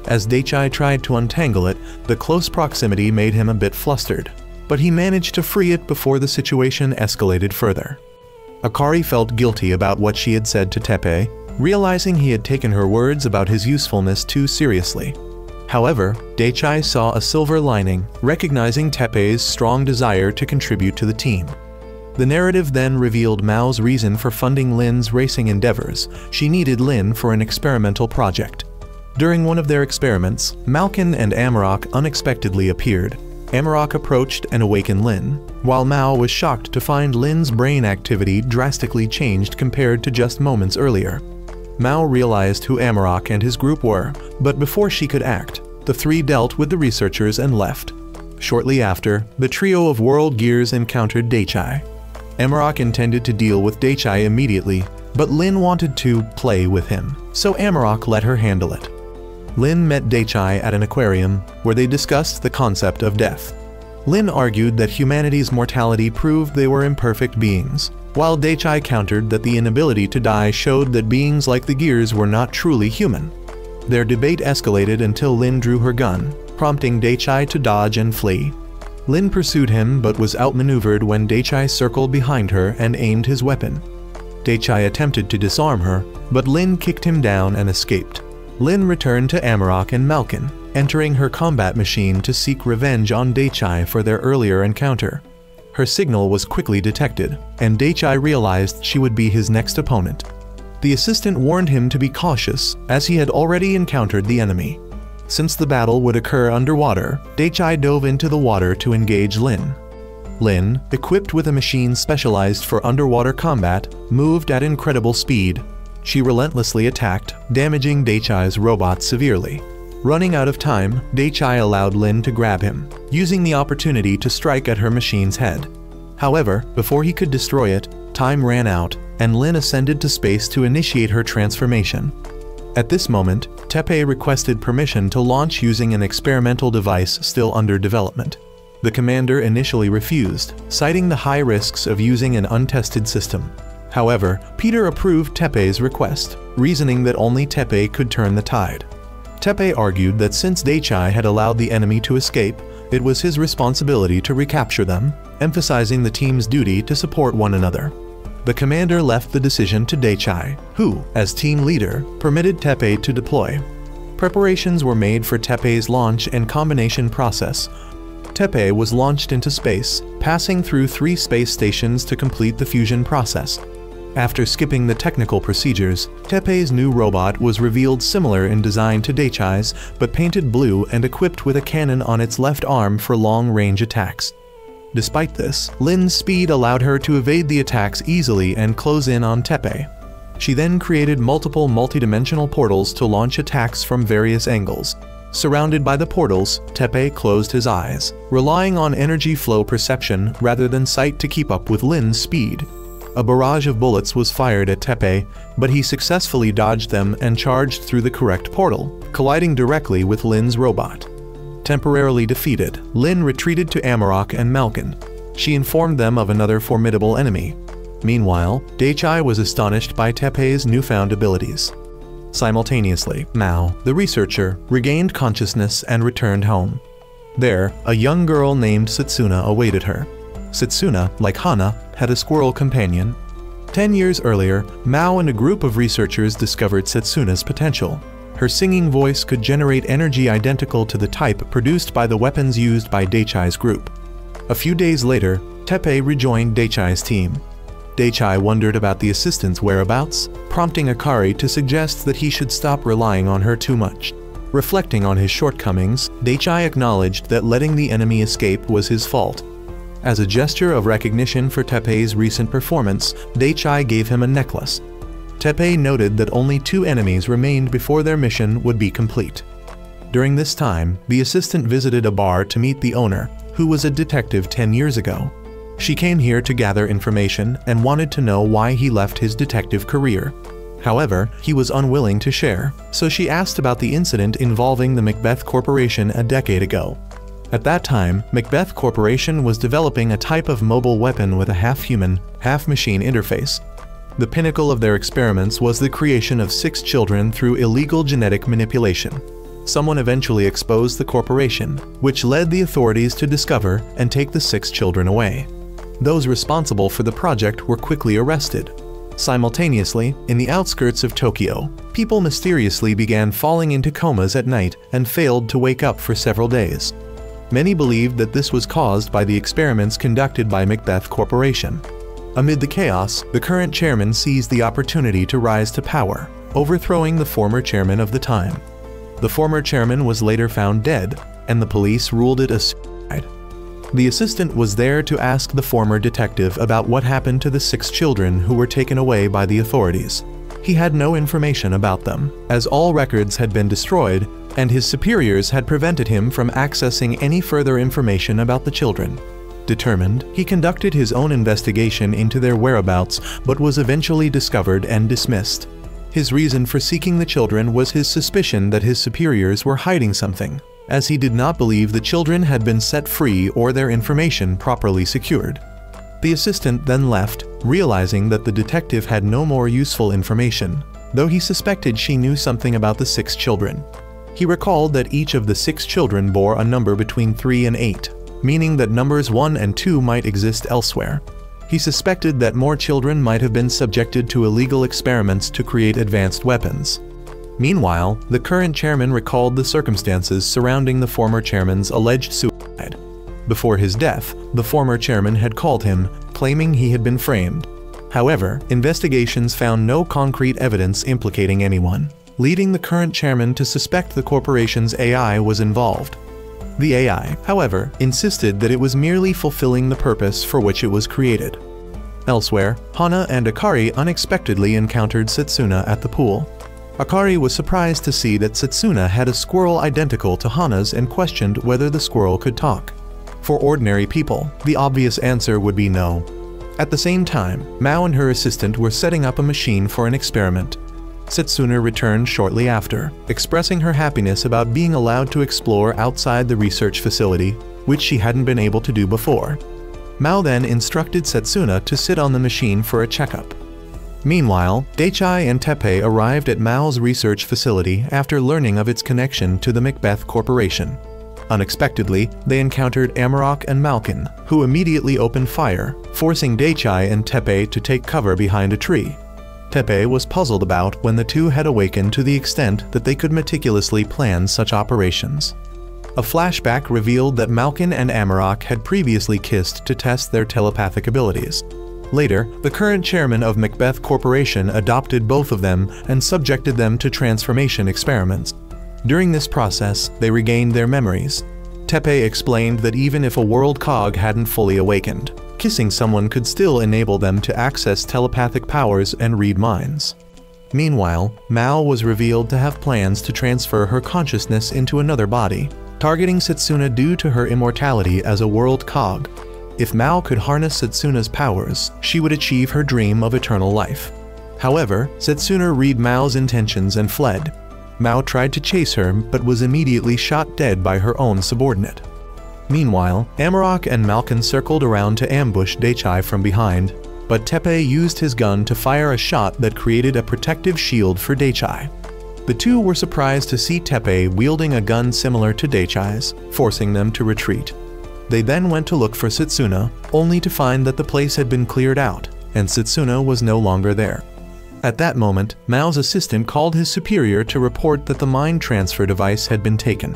As Dechai tried to untangle it, the close proximity made him a bit flustered, but he managed to free it before the situation escalated further. Akari felt guilty about what she had said to Tepe, realizing he had taken her words about his usefulness too seriously. However, Dechai saw a silver lining, recognizing Tepe's strong desire to contribute to the team. The narrative then revealed Mao's reason for funding Lin's racing endeavors. She needed Lin for an experimental project. During one of their experiments, Malkin and Amarok unexpectedly appeared. Amarok approached and awakened Lin, while Mao was shocked to find Lin's brain activity drastically changed compared to just moments earlier. Mao realized who Amarok and his group were, but before she could act, the three dealt with the researchers and left. Shortly after, the trio of World Gears encountered Dechai. Amarok intended to deal with Dechai immediately, but Lin wanted to play with him, so Amarok let her handle it. Lin met Dechai at an aquarium, where they discussed the concept of death. Lin argued that humanity's mortality proved they were imperfect beings, while Dechai countered that the inability to die showed that beings like the Gears were not truly human. Their debate escalated until Lin drew her gun, prompting Dechai to dodge and flee. Lin pursued him but was outmaneuvered when Dechai circled behind her and aimed his weapon. Dechai attempted to disarm her, but Lin kicked him down and escaped. Lin returned to Amarok and Malkin, entering her combat machine to seek revenge on Dechai for their earlier encounter. Her signal was quickly detected, and Dechai realized she would be his next opponent. The assistant warned him to be cautious, as he had already encountered the enemy. Since the battle would occur underwater, Dechai dove into the water to engage Lin. Lin, equipped with a machine specialized for underwater combat, moved at incredible speed. She relentlessly attacked, damaging Dechai's robot severely. Running out of time, Dechai allowed Lin to grab him, using the opportunity to strike at her machine's head. However, before he could destroy it, time ran out, and Lin ascended to space to initiate her transformation. At this moment, Tepe requested permission to launch using an experimental device still under development. The commander initially refused, citing the high risks of using an untested system. However, Peter approved Tepe's request, reasoning that only Tepe could turn the tide. Tepe argued that since Dechai had allowed the enemy to escape, it was his responsibility to recapture them, emphasizing the team's duty to support one another. The commander left the decision to Dechai, who, as team leader, permitted Tepe to deploy. Preparations were made for Tepe's launch and combination process. Tepe was launched into space, passing through 3 space stations to complete the fusion process. After skipping the technical procedures, Tepe's new robot was revealed similar in design to Daichai's, but painted blue and equipped with a cannon on its left arm for long-range attacks. Despite this, Lin's speed allowed her to evade the attacks easily and close in on Tepe. She then created multiple multidimensional portals to launch attacks from various angles. Surrounded by the portals, Tepe closed his eyes, relying on energy flow perception rather than sight to keep up with Lin's speed. A barrage of bullets was fired at Tepe, but he successfully dodged them and charged through the correct portal, colliding directly with Lin's robot. Temporarily defeated, Lin retreated to Amarok and Malkin. She informed them of another formidable enemy. Meanwhile, Daichai was astonished by Tepe's newfound abilities. Simultaneously, Mao, the researcher, regained consciousness and returned home. There, a young girl named Setsuna awaited her. Setsuna, like Hana, had a squirrel companion. 10 years earlier, Mao and a group of researchers discovered Setsuna's potential. Her singing voice could generate energy identical to the type produced by the weapons used by Daichai's group. A few days later, Tepe rejoined Daichai's team. Daichai wondered about the assistant's whereabouts, prompting Akari to suggest that he should stop relying on her too much. Reflecting on his shortcomings, Daichai acknowledged that letting the enemy escape was his fault. As a gesture of recognition for Tepe's recent performance, Daichai gave him a necklace. Tepe noted that only 2 enemies remained before their mission would be complete. During this time, the assistant visited a bar to meet the owner, who was a detective 10 years ago. She came here to gather information and wanted to know why he left his detective career. However, he was unwilling to share, so she asked about the incident involving the Macbeth Corporation a decade ago. At that time, Macbeth Corporation was developing a type of mobile weapon with a half-human, half-machine interface. The pinnacle of their experiments was the creation of 6 children through illegal genetic manipulation. Someone eventually exposed the corporation, which led the authorities to discover and take the 6 children away. Those responsible for the project were quickly arrested. Simultaneously, in the outskirts of Tokyo, people mysteriously began falling into comas at night and failed to wake up for several days. Many believed that this was caused by the experiments conducted by Macbeth Corporation. Amid the chaos, the current chairman seized the opportunity to rise to power, overthrowing the former chairman of the time. The former chairman was later found dead, and the police ruled it a suicide. The assistant was there to ask the former detective about what happened to the 6 children who were taken away by the authorities. He had no information about them, as all records had been destroyed, and his superiors had prevented him from accessing any further information about the children. Determined, he conducted his own investigation into their whereabouts, but was eventually discovered and dismissed. His reason for seeking the children was his suspicion that his superiors were hiding something, as he did not believe the children had been set free or their information properly secured. The assistant then left, realizing that the detective had no more useful information, though he suspected she knew something about the 6 children. He recalled that each of the 6 children bore a number between 3 and 8, meaning that numbers 1 and 2 might exist elsewhere. He suspected that more children might have been subjected to illegal experiments to create advanced weapons. Meanwhile, the current chairman recalled the circumstances surrounding the former chairman's alleged suicide. Before his death, the former chairman had called him, claiming he had been framed. However, investigations found no concrete evidence implicating anyone, leading the current chairman to suspect the corporation's AI was involved. The AI, however, insisted that it was merely fulfilling the purpose for which it was created. Elsewhere, Hana and Akari unexpectedly encountered Setsuna at the pool. Akari was surprised to see that Setsuna had a squirrel identical to Hana's and questioned whether the squirrel could talk. For ordinary people, the obvious answer would be no. At the same time, Mao and her assistant were setting up a machine for an experiment. Setsuna returned shortly after, expressing her happiness about being allowed to explore outside the research facility, which she hadn't been able to do before. Mao then instructed Setsuna to sit on the machine for a checkup. Meanwhile, Daichai and Tepe arrived at Mao's research facility after learning of its connection to the Macbeth Corporation. Unexpectedly, they encountered Amarok and Malkin, who immediately opened fire, forcing Daichai and Tepe to take cover behind a tree. Tepe was puzzled about when the two had awakened to the extent that they could meticulously plan such operations. A flashback revealed that Malkin and Amarok had previously kissed to test their telepathic abilities. Later, the current chairman of Macbeth Corporation adopted both of them and subjected them to transformation experiments. During this process, they regained their memories. Tepe explained that even if a world cog hadn't fully awakened, kissing someone could still enable them to access telepathic powers and read minds. Meanwhile, Mao was revealed to have plans to transfer her consciousness into another body, targeting Setsuna due to her immortality as a world cog. If Mao could harness Setsuna's powers, she would achieve her dream of eternal life. However, Setsuna read Mao's intentions and fled. Mao tried to chase her but was immediately shot dead by her own subordinate. Meanwhile, Amarok and Malkin circled around to ambush Dechai from behind, but Tepe used his gun to fire a shot that created a protective shield for Dechai. The two were surprised to see Tepe wielding a gun similar to Dechai's, forcing them to retreat. They then went to look for Setsuna, only to find that the place had been cleared out, and Setsuna was no longer there. At that moment, Mao's assistant called his superior to report that the mind transfer device had been taken.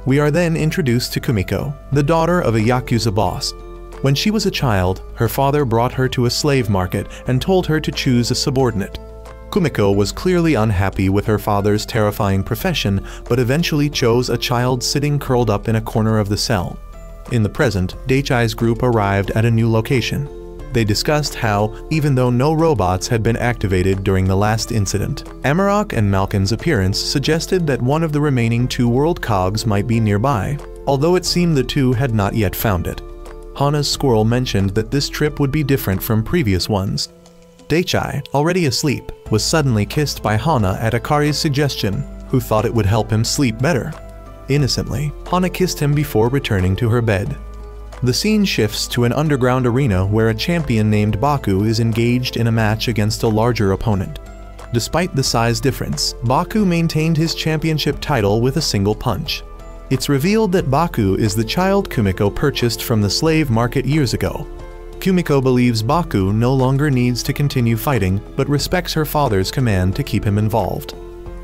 We are then introduced to Kumiko, the daughter of a Yakuza boss. When she was a child, her father brought her to a slave market and told her to choose a subordinate. Kumiko was clearly unhappy with her father's terrifying profession, but eventually chose a child sitting curled up in a corner of the cell. In the present, Dechai's group arrived at a new location. They discussed how, even though no robots had been activated during the last incident, Amarok and Malkin's appearance suggested that one of the remaining two world cogs might be nearby, although it seemed the two had not yet found it. Hana's squirrel mentioned that this trip would be different from previous ones. Dechai, already asleep, was suddenly kissed by Hana at Akari's suggestion, who thought it would help him sleep better. Innocently, Hana kissed him before returning to her bed. The scene shifts to an underground arena where a champion named Baku is engaged in a match against a larger opponent. Despite the size difference, Baku maintained his championship title with a single punch. It's revealed that Baku is the child Kumiko purchased from the slave market years ago. Kumiko believes Baku no longer needs to continue fighting, but respects her father's command to keep him involved.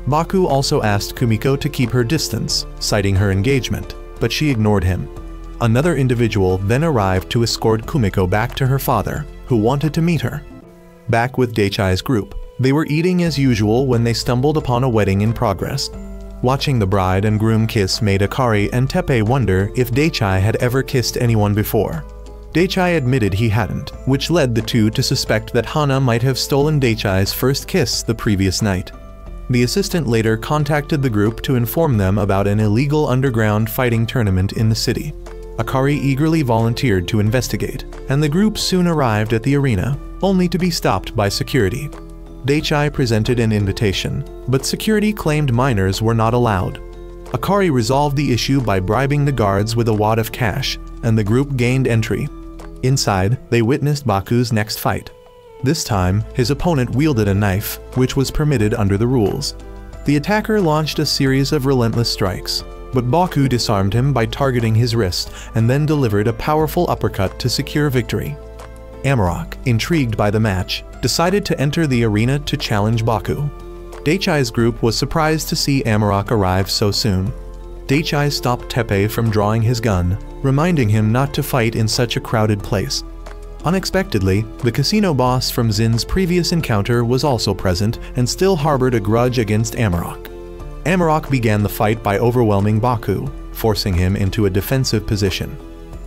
Baku also asked Kumiko to keep her distance, citing her engagement, but she ignored him. Another individual then arrived to escort Kumiko back to her father, who wanted to meet her. Back with Dechai's group, they were eating as usual when they stumbled upon a wedding in progress. Watching the bride and groom kiss made Akari and Tepe wonder if Dechai had ever kissed anyone before. Dechai admitted he hadn't, which led the two to suspect that Hana might have stolen Dechai's first kiss the previous night. The assistant later contacted the group to inform them about an illegal underground fighting tournament in the city. Akari eagerly volunteered to investigate, and the group soon arrived at the arena, only to be stopped by security. Dechai presented an invitation, but security claimed minors were not allowed. Akari resolved the issue by bribing the guards with a wad of cash, and the group gained entry. Inside, they witnessed Baku's next fight. This time, his opponent wielded a knife, which was permitted under the rules. The attacker launched a series of relentless strikes, but Baku disarmed him by targeting his wrist and then delivered a powerful uppercut to secure victory. Amarok, intrigued by the match, decided to enter the arena to challenge Baku. Dechai's group was surprised to see Amarok arrive so soon. Dechai stopped Tepe from drawing his gun, reminding him not to fight in such a crowded place. Unexpectedly, the casino boss from Zin's previous encounter was also present and still harbored a grudge against Amarok. Amarok began the fight by overwhelming Baku, forcing him into a defensive position.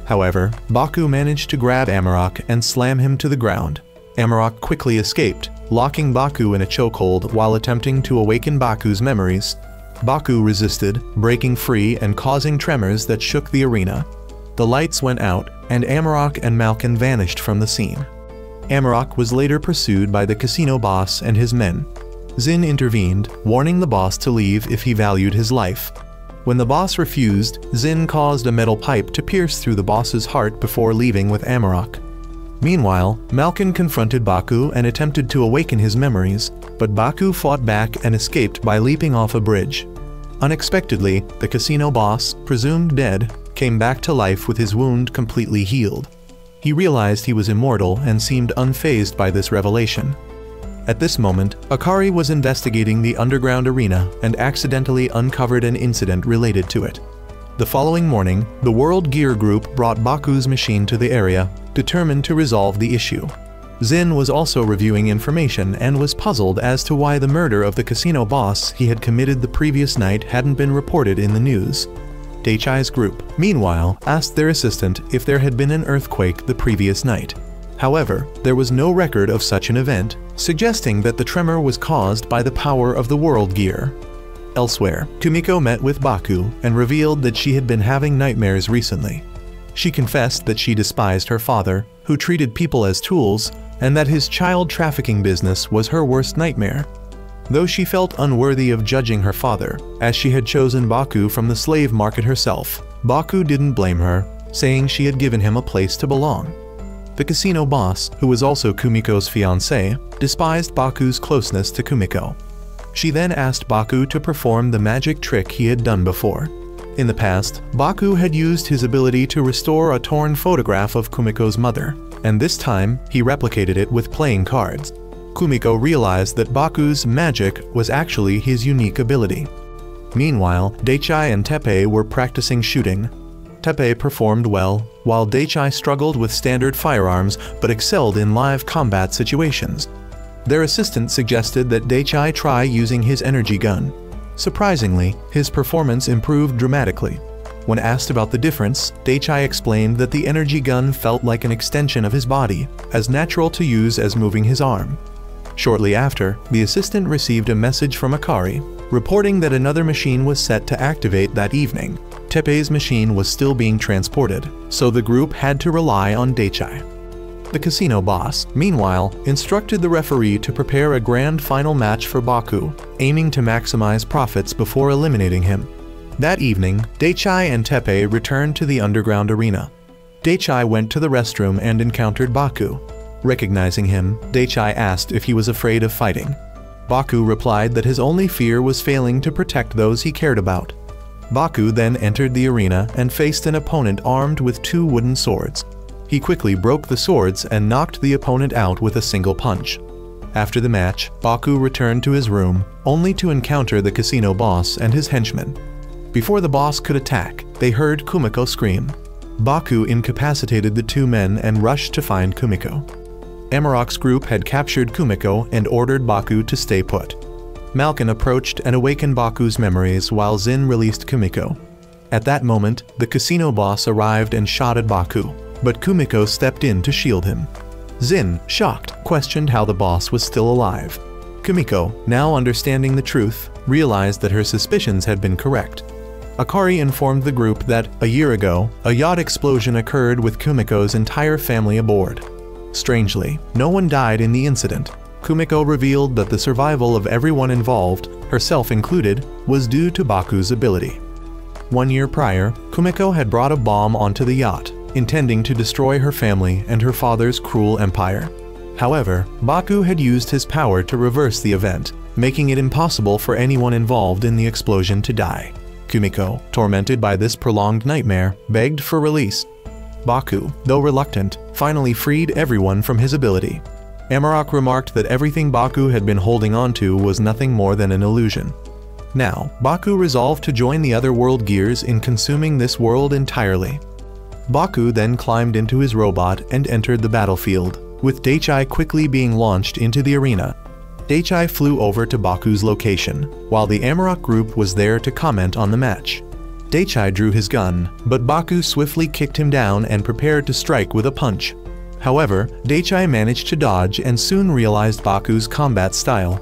However, Baku managed to grab Amarok and slam him to the ground. Amarok quickly escaped, locking Baku in a chokehold while attempting to awaken Baku's memories. Baku resisted, breaking free and causing tremors that shook the arena. The lights went out, and Amarok and Malkin vanished from the scene. Amarok was later pursued by the casino boss and his men. Zin intervened, warning the boss to leave if he valued his life. When the boss refused, Zin caused a metal pipe to pierce through the boss's heart before leaving with Amarok. Meanwhile, Malkin confronted Baku and attempted to awaken his memories, but Baku fought back and escaped by leaping off a bridge. Unexpectedly, the casino boss, presumed dead, came back to life with his wound completely healed. He realized he was immortal and seemed unfazed by this revelation. At this moment, Akari was investigating the underground arena and accidentally uncovered an incident related to it. The following morning, the World Gear Group brought Baku's machine to the area, determined to resolve the issue. Zin was also reviewing information and was puzzled as to why the murder of the casino boss he had committed the previous night hadn't been reported in the news. Daichai's group, meanwhile, asked their assistant if there had been an earthquake the previous night. However, there was no record of such an event, suggesting that the tremor was caused by the power of the World Gear. Elsewhere, Kumiko met with Baku and revealed that she had been having nightmares recently. She confessed that she despised her father, who treated people as tools, and that his child trafficking business was her worst nightmare. Though she felt unworthy of judging her father, as she had chosen Baku from the slave market herself, Baku didn't blame her, saying she had given him a place to belong. The casino boss, who was also Kumiko's fiancé, despised Baku's closeness to Kumiko. She then asked Baku to perform the magic trick he had done before. In the past, Baku had used his ability to restore a torn photograph of Kumiko's mother, and this time he replicated it with playing cards. Kumiko realized that Baku's magic was actually his unique ability. Meanwhile, Daichai and Teppei were practicing shooting. Teppei performed well, while Daichai struggled with standard firearms but excelled in live combat situations. Their assistant suggested that Daichai try using his energy gun. Surprisingly, his performance improved dramatically. When asked about the difference, Daichai explained that the energy gun felt like an extension of his body, as natural to use as moving his arm. Shortly after, the assistant received a message from Akari, reporting that another machine was set to activate that evening. Teppei's machine was still being transported, so the group had to rely on Daichai. The casino boss, meanwhile, instructed the referee to prepare a grand final match for Baku, aiming to maximize profits before eliminating him. That evening, Daichai and Teppei returned to the underground arena. Daichai went to the restroom and encountered Baku. Recognizing him, Daichai asked if he was afraid of fighting. Baku replied that his only fear was failing to protect those he cared about. Baku then entered the arena and faced an opponent armed with 2 wooden swords. He quickly broke the swords and knocked the opponent out with a single punch. After the match, Baku returned to his room, only to encounter the casino boss and his henchmen. Before the boss could attack, they heard Kumiko scream. Baku incapacitated the 2 men and rushed to find Kumiko. Amarok's group had captured Kumiko and ordered Baku to stay put. Malkin approached and awakened Baku's memories while Zin released Kumiko. At that moment, the casino boss arrived and shot at Baku, but Kumiko stepped in to shield him. Zin, shocked, questioned how the boss was still alive. Kumiko, now understanding the truth, realized that her suspicions had been correct. Akari informed the group that, a year ago, a yacht explosion occurred with Kumiko's entire family aboard. Strangely, no one died in the incident. Kumiko revealed that the survival of everyone involved, herself included, was due to Baku's ability. 1 year prior, Kumiko had brought a bomb onto the yacht, intending to destroy her family and her father's cruel empire. However, Baku had used his power to reverse the event, making it impossible for anyone involved in the explosion to die. Kumiko, tormented by this prolonged nightmare, begged for release. Baku, though reluctant, finally freed everyone from his ability. Amarok remarked that everything Baku had been holding onto was nothing more than an illusion. Now, Baku resolved to join the other world gears in consuming this world entirely. Baku then climbed into his robot and entered the battlefield, with Daichai quickly being launched into the arena. Daichai flew over to Baku's location, while the Amarok group was there to comment on the match. Daichai drew his gun, but Baku swiftly kicked him down and prepared to strike with a punch. However, Daichai managed to dodge and soon realized Baku's combat style.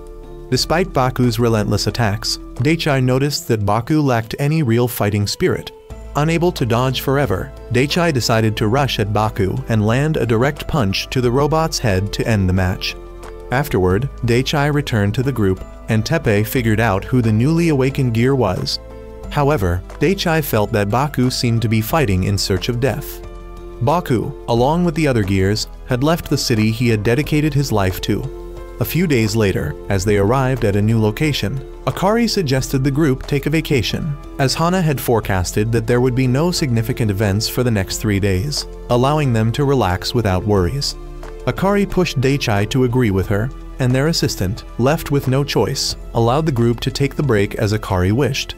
Despite Baku's relentless attacks, Daichai noticed that Baku lacked any real fighting spirit. Unable to dodge forever, Daichai decided to rush at Baku and land a direct punch to the robot's head to end the match. Afterward, Daichai returned to the group, and Teppei figured out who the newly awakened gear was. However, Daichai felt that Baku seemed to be fighting in search of death. Baku, along with the other gears, had left the city he had dedicated his life to. A few days later, as they arrived at a new location, Akari suggested the group take a vacation, as Hana had forecasted that there would be no significant events for the next 3 days, allowing them to relax without worries. Akari pushed Daichai to agree with her, and their assistant, left with no choice, allowed the group to take the break as Akari wished.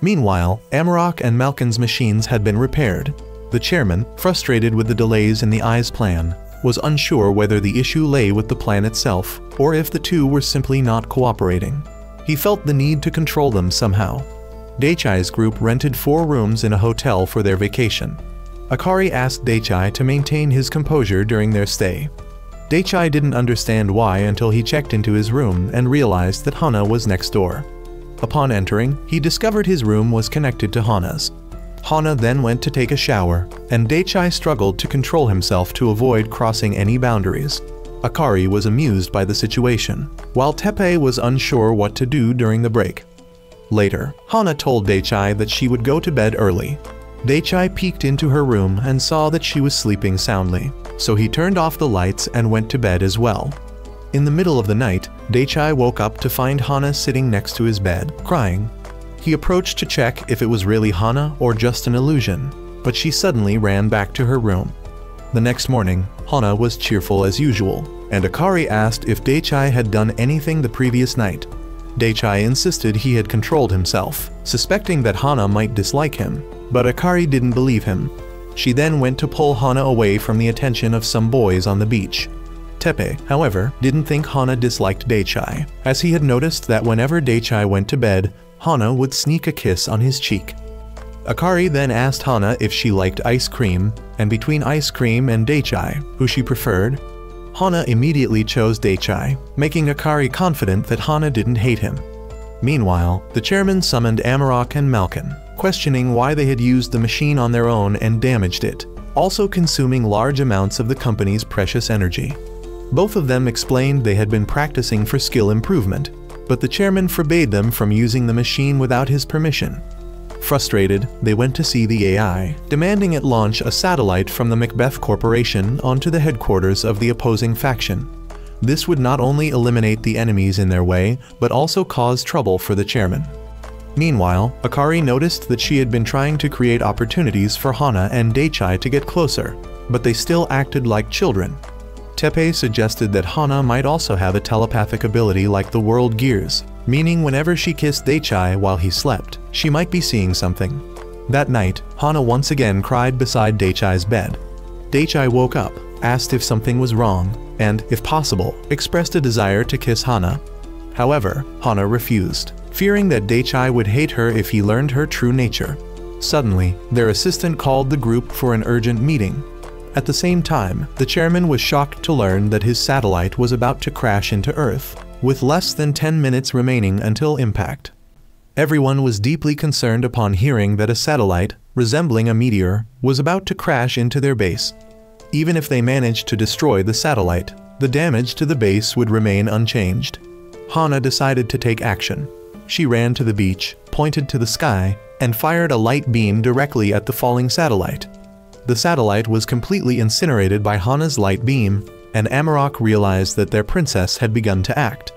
Meanwhile, Amarok and Malkin's machines had been repaired. The chairman, frustrated with the delays in the EYE's plan, was unsure whether the issue lay with the plan itself, or if the two were simply not cooperating. He felt the need to control them somehow. Daichai's group rented 4 rooms in a hotel for their vacation. Akari asked Daichai to maintain his composure during their stay. Daichai didn't understand why until he checked into his room and realized that Hana was next door. Upon entering, he discovered his room was connected to Hana's. Hana then went to take a shower, and Daichai struggled to control himself to avoid crossing any boundaries. Akari was amused by the situation, while Teppei was unsure what to do during the break. Later, Hana told Daichai that she would go to bed early. Daichai peeked into her room and saw that she was sleeping soundly, so he turned off the lights and went to bed as well. In the middle of the night, Daichai woke up to find Hana sitting next to his bed, crying. He approached to check if it was really Hana or just an illusion, but she suddenly ran back to her room. The next morning, Hana was cheerful as usual, and Akari asked if Daichai had done anything the previous night. Daichai insisted he had controlled himself, suspecting that Hana might dislike him, but Akari didn't believe him. She then went to pull Hana away from the attention of some boys on the beach. Teppei, however, didn't think Hana disliked Daichai, as he had noticed that whenever Daichai went to bed, Hana would sneak a kiss on his cheek. Akari then asked Hana if she liked ice cream, and between ice cream and Daichai, who she preferred. Hana immediately chose Daichai, making Akari confident that Hana didn't hate him. Meanwhile, the chairman summoned Amarok and Malkin, questioning why they had used the machine on their own and damaged it, also consuming large amounts of the company's precious energy. Both of them explained they had been practicing for skill improvement, but the chairman forbade them from using the machine without his permission. Frustrated, they went to see the AI, demanding it launch a satellite from the Macbeth Corporation onto the headquarters of the opposing faction. This would not only eliminate the enemies in their way, but also cause trouble for the chairman. Meanwhile, Akari noticed that she had been trying to create opportunities for Hana and Daichai to get closer, but they still acted like children. Teppei suggested that Hana might also have a telepathic ability like the World Gears, meaning whenever she kissed Daichai while he slept, she might be seeing something. That night, Hana once again cried beside Daichai's bed. Daichai woke up, asked if something was wrong, and, if possible, expressed a desire to kiss Hana. However, Hana refused, fearing that Daichai would hate her if he learned her true nature. Suddenly, their assistant called the group for an urgent meeting. At the same time, the chairman was shocked to learn that his satellite was about to crash into Earth, with less than 10 minutes remaining until impact. Everyone was deeply concerned upon hearing that a satellite, resembling a meteor, was about to crash into their base. Even if they managed to destroy the satellite, the damage to the base would remain unchanged. Hana decided to take action. She ran to the beach, pointed to the sky, and fired a light beam directly at the falling satellite. The satellite was completely incinerated by Hana's light beam, and Amarok realized that their princess had begun to act.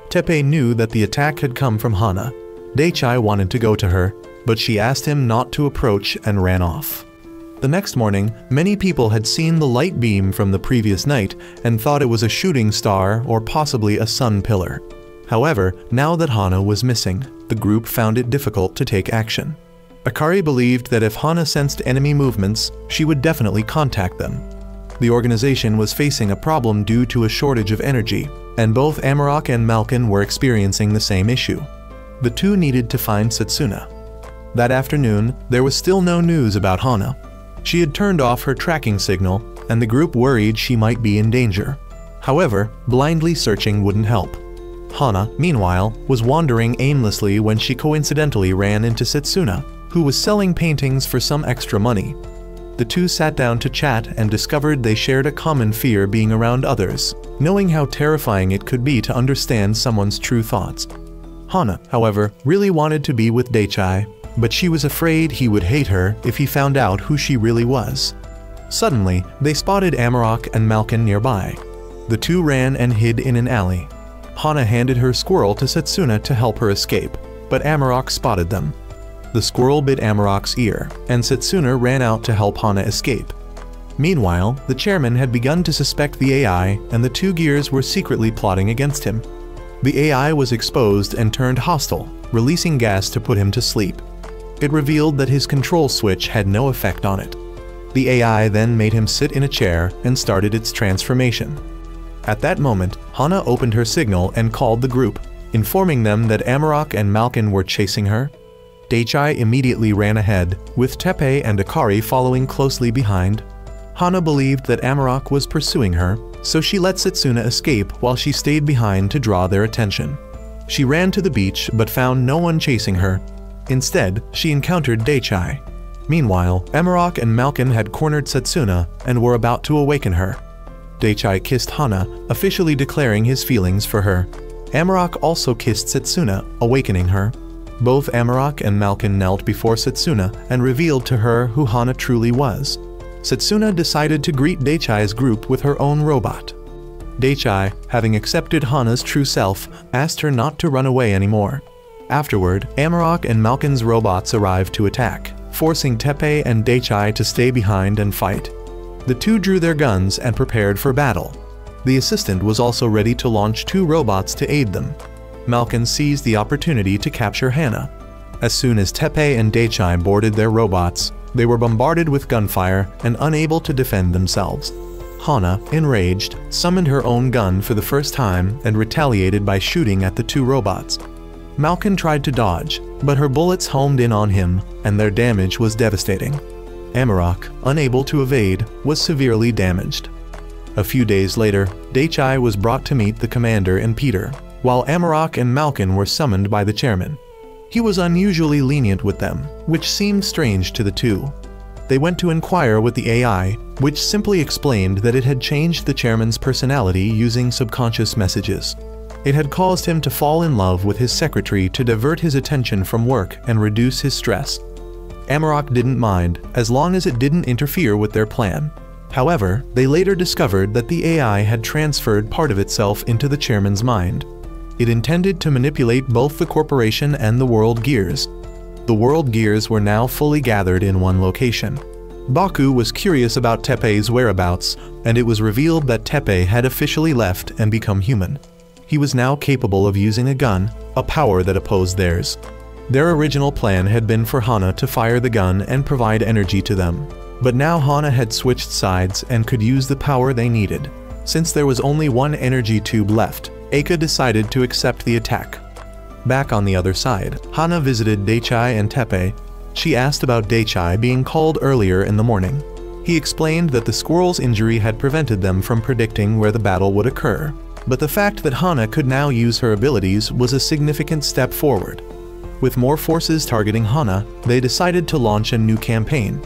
Teppei knew that the attack had come from Hana. Daichai wanted to go to her, but she asked him not to approach and ran off. The next morning, many people had seen the light beam from the previous night and thought it was a shooting star or possibly a sun pillar. However, now that Hana was missing, the group found it difficult to take action. Akari believed that if Hana sensed enemy movements, she would definitely contact them. The organization was facing a problem due to a shortage of energy, and both Amarok and Malkin were experiencing the same issue. The two needed to find Setsuna. That afternoon, there was still no news about Hana. She had turned off her tracking signal, and the group worried she might be in danger. However, blindly searching wouldn't help. Hana, meanwhile, was wandering aimlessly when she coincidentally ran into Setsuna, who was selling paintings for some extra money. The two sat down to chat and discovered they shared a common fear being around others, knowing how terrifying it could be to understand someone's true thoughts. Hana, however, really wanted to be with Daichai, but she was afraid he would hate her if he found out who she really was. Suddenly, they spotted Amarok and Malkin nearby. The two ran and hid in an alley. Hana handed her squirrel to Setsuna to help her escape, but Amarok spotted them. The squirrel bit Amarok's ear, and Setsuna ran out to help Hana escape. Meanwhile, the chairman had begun to suspect the AI, and the two gears were secretly plotting against him. The AI was exposed and turned hostile, releasing gas to put him to sleep. It revealed that his control switch had no effect on it. The AI then made him sit in a chair and started its transformation. At that moment, Hana opened her signal and called the group, informing them that Amarok and Malkin were chasing her. Daichai immediately ran ahead, with Teppei and Akari following closely behind. Hana believed that Amarok was pursuing her, so she let Setsuna escape while she stayed behind to draw their attention. She ran to the beach but found no one chasing her. Instead, she encountered Daichai. Meanwhile, Amarok and Malkin had cornered Setsuna and were about to awaken her. Daichai kissed Hana, officially declaring his feelings for her. Amarok also kissed Setsuna, awakening her. Both Amarok and Malkin knelt before Setsuna and revealed to her who Hana truly was. Setsuna decided to greet Daichai's group with her own robot. Daichai, having accepted Hana's true self, asked her not to run away anymore. Afterward, Amarok and Malkin's robots arrived to attack, forcing Teppei and Daichai to stay behind and fight. The two drew their guns and prepared for battle. The assistant was also ready to launch 2 robots to aid them. Malkin seized the opportunity to capture Hana. As soon as Teppei and Daichai boarded their robots, they were bombarded with gunfire and unable to defend themselves. Hana, enraged, summoned her own gun for the first time and retaliated by shooting at the 2 robots. Malkin tried to dodge, but her bullets homed in on him, and their damage was devastating. Amarok, unable to evade, was severely damaged. A few days later, Daichai was brought to meet the commander and Peter, while Amarok and Malkin were summoned by the chairman. He was unusually lenient with them, which seemed strange to the two. They went to inquire with the AI, which simply explained that it had changed the chairman's personality using subconscious messages. It had caused him to fall in love with his secretary to divert his attention from work and reduce his stress. Amarok didn't mind, as long as it didn't interfere with their plan. However, they later discovered that the AI had transferred part of itself into the chairman's mind. It intended to manipulate both the corporation and the World Gears. The World Gears were now fully gathered in one location. Baku was curious about Teppei's whereabouts, and it was revealed that Teppei had officially left and become human. He was now capable of using a gun, a power that opposed theirs. Their original plan had been for Hana to fire the gun and provide energy to them. But now Hana had switched sides and could use the power they needed. Since there was only one energy tube left, Eika decided to accept the attack. Back on the other side, Hana visited Daichai and Teppei. She asked about Daichai being called earlier in the morning. He explained that the squirrel's injury had prevented them from predicting where the battle would occur, but the fact that Hana could now use her abilities was a significant step forward. With more forces targeting Hana, they decided to launch a new campaign.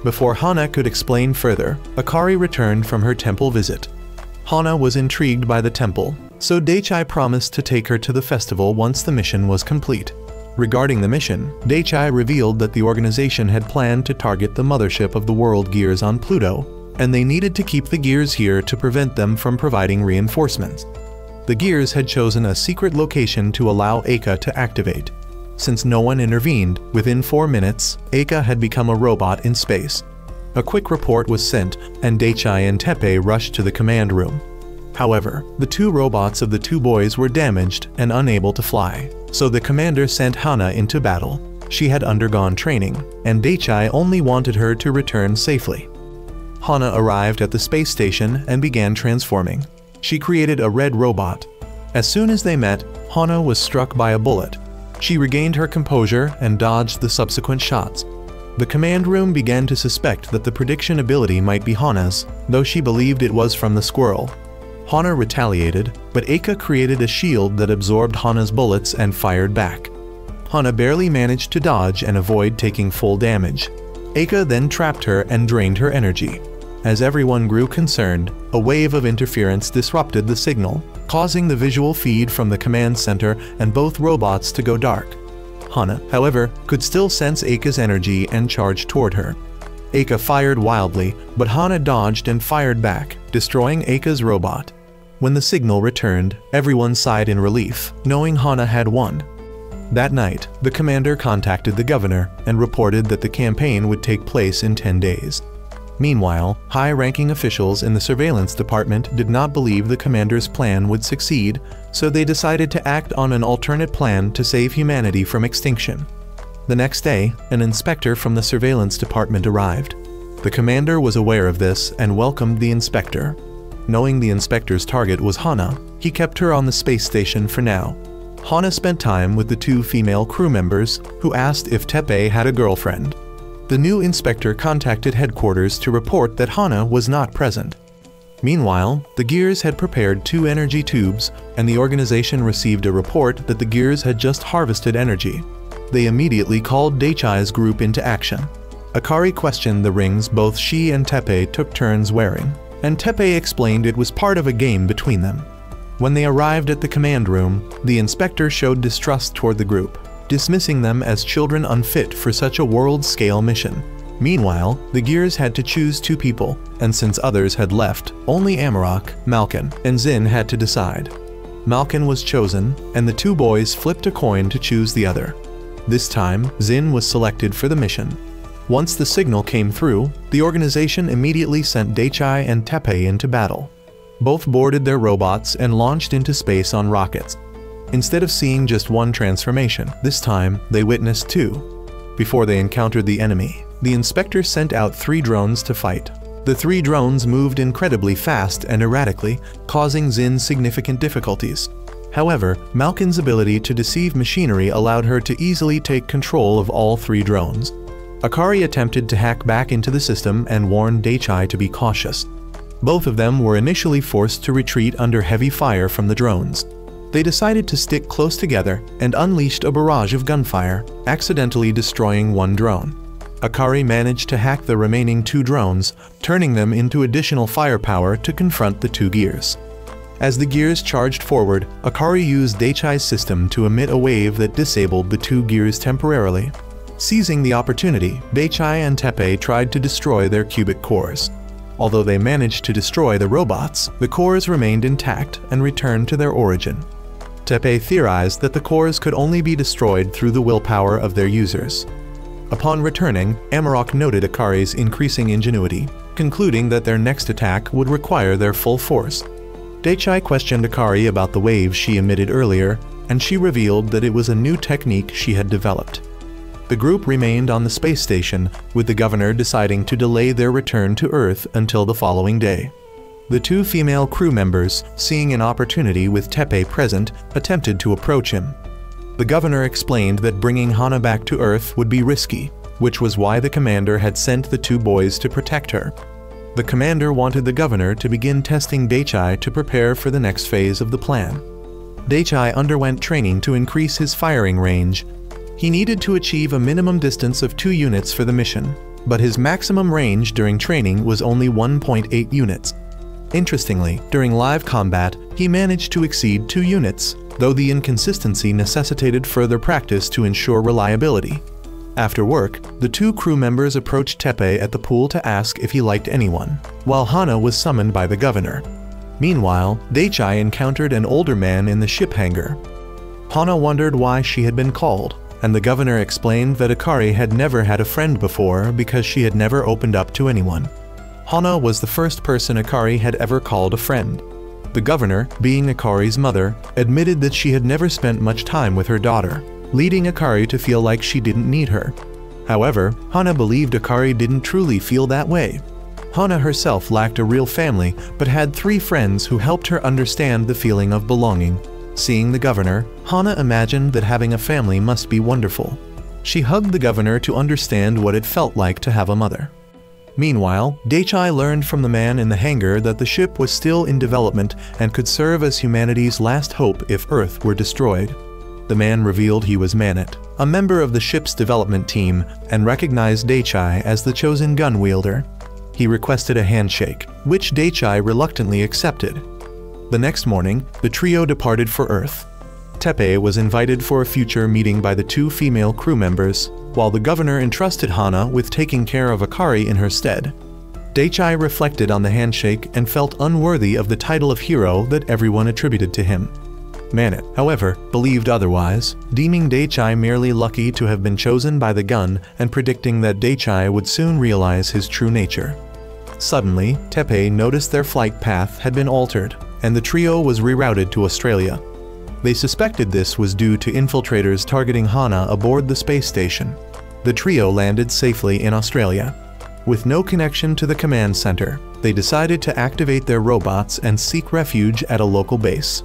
Before Hana could explain further, Akari returned from her temple visit. Hana was intrigued by the temple, so Daichai promised to take her to the festival once the mission was complete. Regarding the mission, Daichai revealed that the organization had planned to target the mothership of the World Gears on Pluto, and they needed to keep the Gears here to prevent them from providing reinforcements. The Gears had chosen a secret location to allow Eika to activate. Since no one intervened, within 4 minutes, Eika had become a robot in space. A quick report was sent, and Daichai and Teppei rushed to the command room. However, the 2 robots of the 2 boys were damaged and unable to fly, so the commander sent Hana into battle. She had undergone training, and Daichai only wanted her to return safely. Hana arrived at the space station and began transforming. She created a red robot. As soon as they met, Hana was struck by a bullet. She regained her composure and dodged the subsequent shots. The command room began to suspect that the prediction ability might be Hana's, though she believed it was from the squirrel. Hana retaliated, but Eika created a shield that absorbed Hana's bullets and fired back. Hana barely managed to dodge and avoid taking full damage. Eika then trapped her and drained her energy. As everyone grew concerned, a wave of interference disrupted the signal, causing the visual feed from the command center and both robots to go dark. Hana, however, could still sense Eika's energy and charged toward her. Eika fired wildly, but Hana dodged and fired back, destroying Eika's robot. When the signal returned, everyone sighed in relief, knowing Hana had won. That night, the commander contacted the governor and reported that the campaign would take place in 10 days. Meanwhile, high-ranking officials in the surveillance department did not believe the commander's plan would succeed, so they decided to act on an alternate plan to save humanity from extinction. The next day, an inspector from the surveillance department arrived. The commander was aware of this and welcomed the inspector. Knowing the inspector's target was Hana, he kept her on the space station for now. Hana spent time with the 2 female crew members, who asked if Tepe had a girlfriend. The new inspector contacted headquarters to report that Hana was not present. Meanwhile, the Gears had prepared 2 energy tubes, and the organization received a report that the Gears had just harvested energy. They immediately called Daichai's group into action. Akari questioned the rings both she and Tepe took turns wearing, and Tepe explained it was part of a game between them. When they arrived at the command room, the inspector showed distrust toward the group, dismissing them as children unfit for such a world-scale mission. Meanwhile, the Gears had to choose 2 people, and since others had left, only Amarok, Malkin, and Zin had to decide. Malkin was chosen, and the 2 boys flipped a coin to choose the other. This time, Zin was selected for the mission. Once the signal came through, the organization immediately sent Daichai and Tepe into battle. Both boarded their robots and launched into space on rockets. Instead of seeing just one transformation, this time they witnessed 2. Before they encountered the enemy, the inspector sent out 3 drones to fight. The 3 drones moved incredibly fast and erratically, causing Zin significant difficulties. However, Malkin's ability to deceive machinery allowed her to easily take control of all 3 drones. Akari attempted to hack back into the system and warned Daichai to be cautious. Both of them were initially forced to retreat under heavy fire from the drones. They decided to stick close together and unleashed a barrage of gunfire, accidentally destroying 1 drone. Akari managed to hack the remaining 2 drones, turning them into additional firepower to confront the 2 Gears. As the Gears charged forward, Akari used Daichai's system to emit a wave that disabled the 2 Gears temporarily. Seizing the opportunity, Daichai and Tepe tried to destroy their cubic cores. Although they managed to destroy the robots, the cores remained intact and returned to their origin. Tepe theorized that the cores could only be destroyed through the willpower of their users. Upon returning, Amarok noted Akari's increasing ingenuity, concluding that their next attack would require their full force. Daichai questioned Akari about the waves she emitted earlier, and she revealed that it was a new technique she had developed. The group remained on the space station, with the governor deciding to delay their return to Earth until the following day. The 2 female crew members, seeing an opportunity with Tepe present, attempted to approach him. The governor explained that bringing Hana back to Earth would be risky, which was why the commander had sent the 2 boys to protect her. The commander wanted the governor to begin testing Daichai to prepare for the next phase of the plan. Daichai underwent training to increase his firing range. He needed to achieve a minimum distance of 2 units for the mission, but his maximum range during training was only 1.8 units. Interestingly, during live combat, he managed to exceed 2 units, though the inconsistency necessitated further practice to ensure reliability. After work, the 2 crew members approached Tepe at the pool to ask if he liked anyone, while Hana was summoned by the governor. Meanwhile, Daichai encountered an older man in the ship hangar. Hana wondered why she had been called, and the governor explained that Akari had never had a friend before because she had never opened up to anyone. Hana was the first person Akari had ever called a friend. The governor, being Akari's mother, admitted that she had never spent much time with her daughter, leading Akari to feel like she didn't need her. However, Hana believed Akari didn't truly feel that way. Hana herself lacked a real family, but had 3 friends who helped her understand the feeling of belonging. Seeing the governor, Hana imagined that having a family must be wonderful. She hugged the governor to understand what it felt like to have a mother. Meanwhile, Daichai learned from the man in the hangar that the ship was still in development and could serve as humanity's last hope if Earth were destroyed. The man revealed he was Manet, a member of the ship's development team, and recognized Daichai as the chosen gun wielder. He requested a handshake, which Daichai reluctantly accepted. The next morning, the trio departed for Earth. Tepe was invited for a future meeting by the 2 female crew members, while the governor entrusted Hana with taking care of Akari in her stead. Daichai reflected on the handshake and felt unworthy of the title of hero that everyone attributed to him. Manet, however, believed otherwise, deeming Daichai merely lucky to have been chosen by the gun and predicting that Daichai would soon realize his true nature. Suddenly, Tepe noticed their flight path had been altered, and the trio was rerouted to Australia. They suspected this was due to infiltrators targeting Hana aboard the space station. The trio landed safely in Australia. With no connection to the command center, they decided to activate their robots and seek refuge at a local base.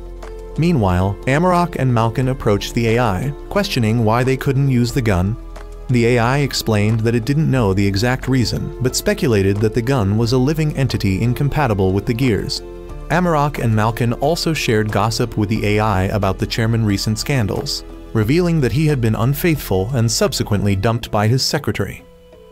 Meanwhile, Amarok and Malkin approached the AI, questioning why they couldn't use the gun. The AI explained that it didn't know the exact reason, but speculated that the gun was a living entity incompatible with the gears. Amarok and Malkin also shared gossip with the AI about the chairman's recent scandals, revealing that he had been unfaithful and subsequently dumped by his secretary.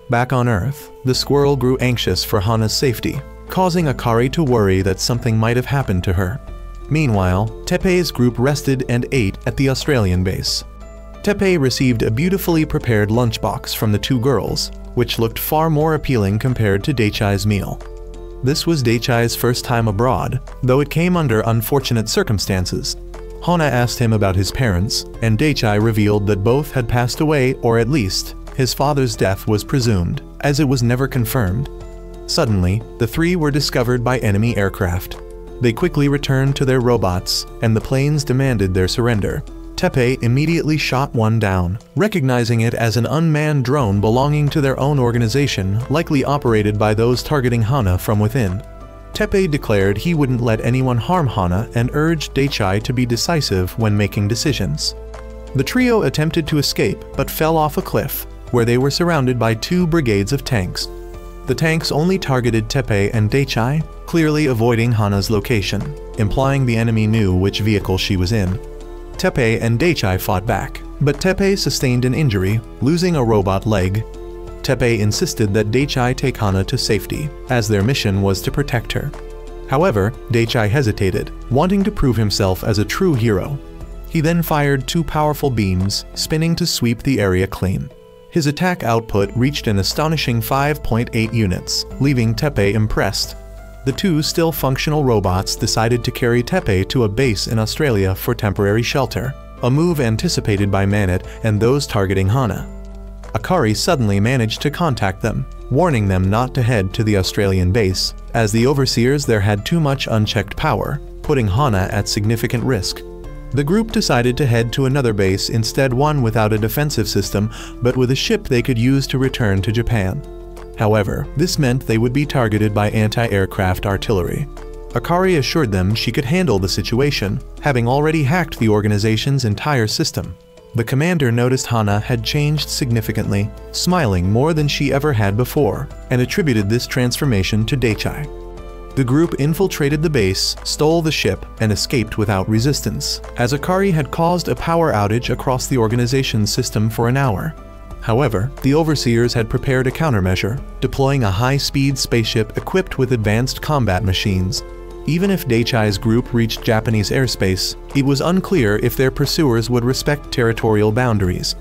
Back on Earth, the squirrel grew anxious for Hana's safety, causing Akari to worry that something might have happened to her. Meanwhile, Teppei's group rested and ate at the Australian base. Teppei received a beautifully prepared lunchbox from the two girls, which looked far more appealing compared to Daichai's meal. This was Daichai's first time abroad, though it came under unfortunate circumstances. Hana asked him about his parents, and Daichai revealed that both had passed away, or at least, his father's death was presumed, as it was never confirmed. Suddenly, the three were discovered by enemy aircraft. They quickly returned to their robots, and the planes demanded their surrender. Teppei immediately shot one down, recognizing it as an unmanned drone belonging to their own organization, likely operated by those targeting Hana from within. Teppei declared he wouldn't let anyone harm Hana and urged Daichai to be decisive when making decisions. The trio attempted to escape but fell off a cliff, where they were surrounded by 2 brigades of tanks. The tanks only targeted Teppei and Daichai, clearly avoiding Hana's location, implying the enemy knew which vehicle she was in. Teppei and Daichai fought back, but Teppei sustained an injury, losing a robot leg. Teppei insisted that Daichai take Hana to safety, as their mission was to protect her. However, Daichai hesitated, wanting to prove himself as a true hero. He then fired 2 powerful beams, spinning to sweep the area clean. His attack output reached an astonishing 5.8 units, leaving Teppei impressed. The 2 still functional robots decided to carry Teppei to a base in Australia for temporary shelter, a move anticipated by Manet and those targeting Hana. Akari suddenly managed to contact them, warning them not to head to the Australian base, as the overseers there had too much unchecked power, putting Hana at significant risk. The group decided to head to another base, instead one without a defensive system, but with a ship they could use to return to Japan. However, this meant they would be targeted by anti-aircraft artillery. Akari assured them she could handle the situation, having already hacked the organization's entire system. The commander noticed Hana had changed significantly, smiling more than she ever had before, and attributed this transformation to Daichai. The group infiltrated the base, stole the ship, and escaped without resistance, as Akari had caused a power outage across the organization's system for an hour. However, the overseers had prepared a countermeasure, deploying a high-speed spaceship equipped with advanced combat machines. Even if Daichai's group reached Japanese airspace, it was unclear if their pursuers would respect territorial boundaries.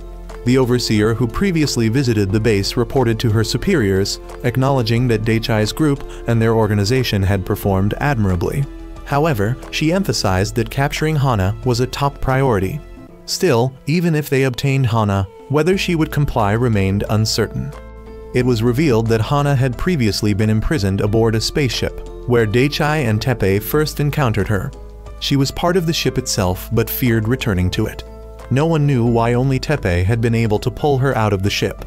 The overseer who previously visited the base reported to her superiors, acknowledging that Daichai's group and their organization had performed admirably. However, she emphasized that capturing Hana was a top priority. Still, even if they obtained Hana, whether she would comply remained uncertain. It was revealed that Hana had previously been imprisoned aboard a spaceship, where Daichai and Teppei first encountered her. She was part of the ship itself but feared returning to it. No one knew why only Teppei had been able to pull her out of the ship.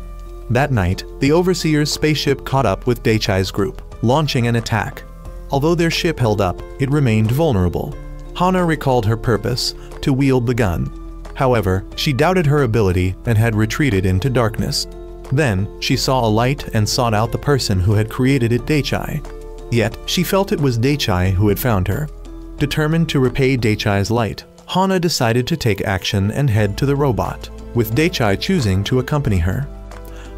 That night, the overseer's spaceship caught up with Daichai's group, launching an attack. Although their ship held up, it remained vulnerable. Hana recalled her purpose, to wield the gun. However, she doubted her ability and had retreated into darkness. Then, she saw a light and sought out the person who had created it, Daichai. Yet, she felt it was Daichai who had found her. Determined to repay Daichai's light, Hana decided to take action and head to the robot, with Daichai choosing to accompany her.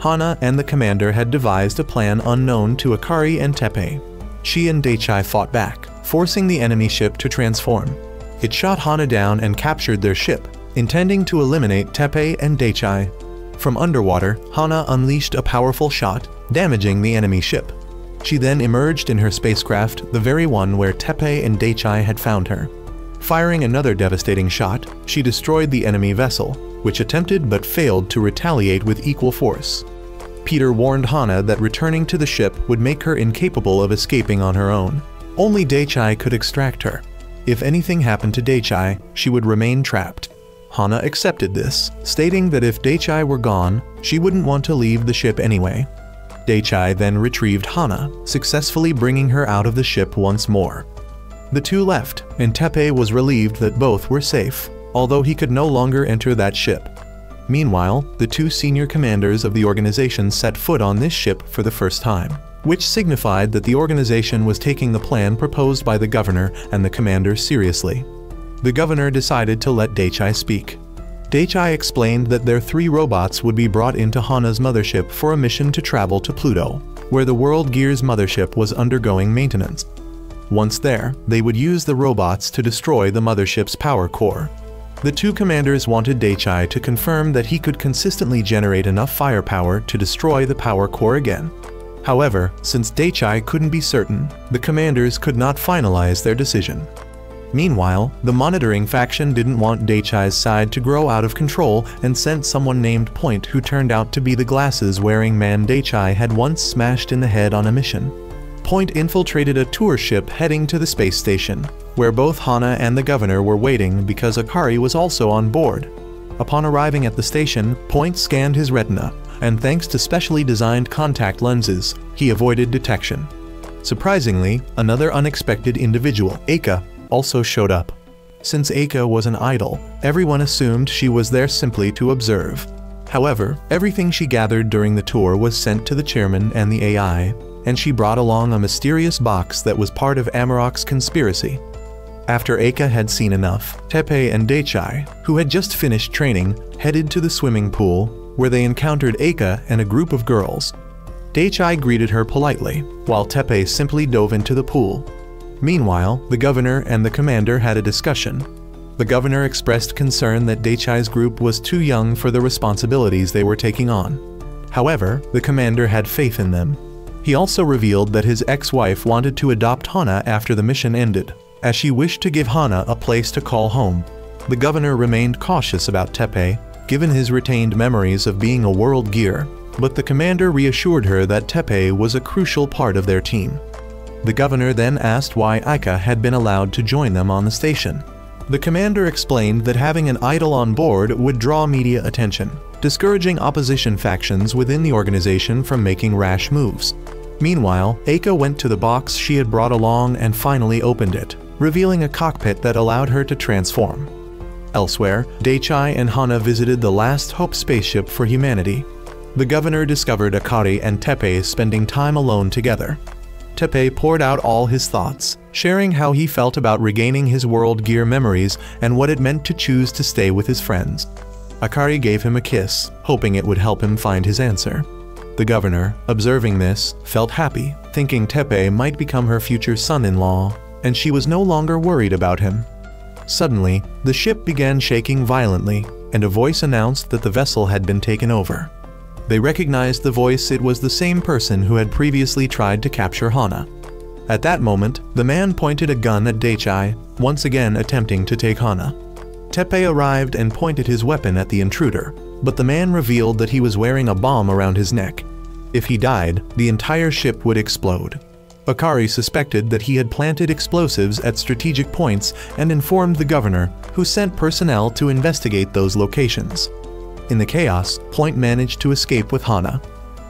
Hana and the commander had devised a plan unknown to Akari and Teppei. She and Daichai fought back, forcing the enemy ship to transform. It shot Hana down and captured their ship, intending to eliminate Teppei and Daichai. From underwater, Hana unleashed a powerful shot, damaging the enemy ship. She then emerged in her spacecraft, the very one where Teppei and Daichai had found her. Firing another devastating shot, she destroyed the enemy vessel, which attempted but failed to retaliate with equal force. Peter warned Hana that returning to the ship would make her incapable of escaping on her own. Only Daichai could extract her. If anything happened to Daichai, she would remain trapped. Hana accepted this, stating that if Daichai were gone, she wouldn't want to leave the ship anyway. Daichai then retrieved Hana, successfully bringing her out of the ship once more. The two left, and Teppei was relieved that both were safe, although he could no longer enter that ship. Meanwhile, the two senior commanders of the organization set foot on this ship for the first time, which signified that the organization was taking the plan proposed by the governor and the commander seriously. The governor decided to let Daichai speak. Daichai explained that their 3 robots would be brought into Hana's mothership for a mission to travel to Pluto, where the World Gear's mothership was undergoing maintenance. Once there, they would use the robots to destroy the mothership's power core. The two commanders wanted Daichai to confirm that he could consistently generate enough firepower to destroy the power core again. However, since Daichai couldn't be certain, the commanders could not finalize their decision. Meanwhile, the monitoring faction didn't want Daichai's side to grow out of control and sent someone named Point, who turned out to be the glasses-wearing man Daichai had once smashed in the head on a mission. Point infiltrated a tour ship heading to the space station, where both Hana and the governor were waiting because Akari was also on board. Upon arriving at the station, Point scanned his retina, and thanks to specially designed contact lenses, he avoided detection. Surprisingly, another unexpected individual, Eika, also showed up. Since Eika was an idol, everyone assumed she was there simply to observe. However, everything she gathered during the tour was sent to the chairman and the AI, and she brought along a mysterious box that was part of Amarok's conspiracy. After Eika had seen enough, Teppei and Daichai, who had just finished training, headed to the swimming pool, where they encountered Eika and a group of girls. Daichai greeted her politely, while Teppei simply dove into the pool. Meanwhile, the governor and the commander had a discussion. The governor expressed concern that Daichai's group was too young for the responsibilities they were taking on. However, the commander had faith in them. He also revealed that his ex-wife wanted to adopt Hana after the mission ended, as she wished to give Hana a place to call home. The governor remained cautious about Teppei, given his retained memories of being a World Gear, but the commander reassured her that Teppei was a crucial part of their team. The governor then asked why Eika had been allowed to join them on the station. The commander explained that having an idol on board would draw media attention, discouraging opposition factions within the organization from making rash moves. Meanwhile, Eika went to the box she had brought along and finally opened it, revealing a cockpit that allowed her to transform. Elsewhere, Daichai and Hana visited the Last Hope spaceship for humanity. The governor discovered Akari and Teppei spending time alone together. Teppei poured out all his thoughts, sharing how he felt about regaining his World Gear memories and what it meant to choose to stay with his friends. Akari gave him a kiss, hoping it would help him find his answer. The governor, observing this, felt happy, thinking Teppei might become her future son-in-law, and she was no longer worried about him. Suddenly, the ship began shaking violently, and a voice announced that the vessel had been taken over. They recognized the voice. It was the same person who had previously tried to capture Hana. At that moment, the man pointed a gun at Daichai, once again attempting to take Hana. Teppei arrived and pointed his weapon at the intruder, but the man revealed that he was wearing a bomb around his neck. If he died, the entire ship would explode. Akari suspected that he had planted explosives at strategic points and informed the governor, who sent personnel to investigate those locations. In the chaos, Point managed to escape with Hana.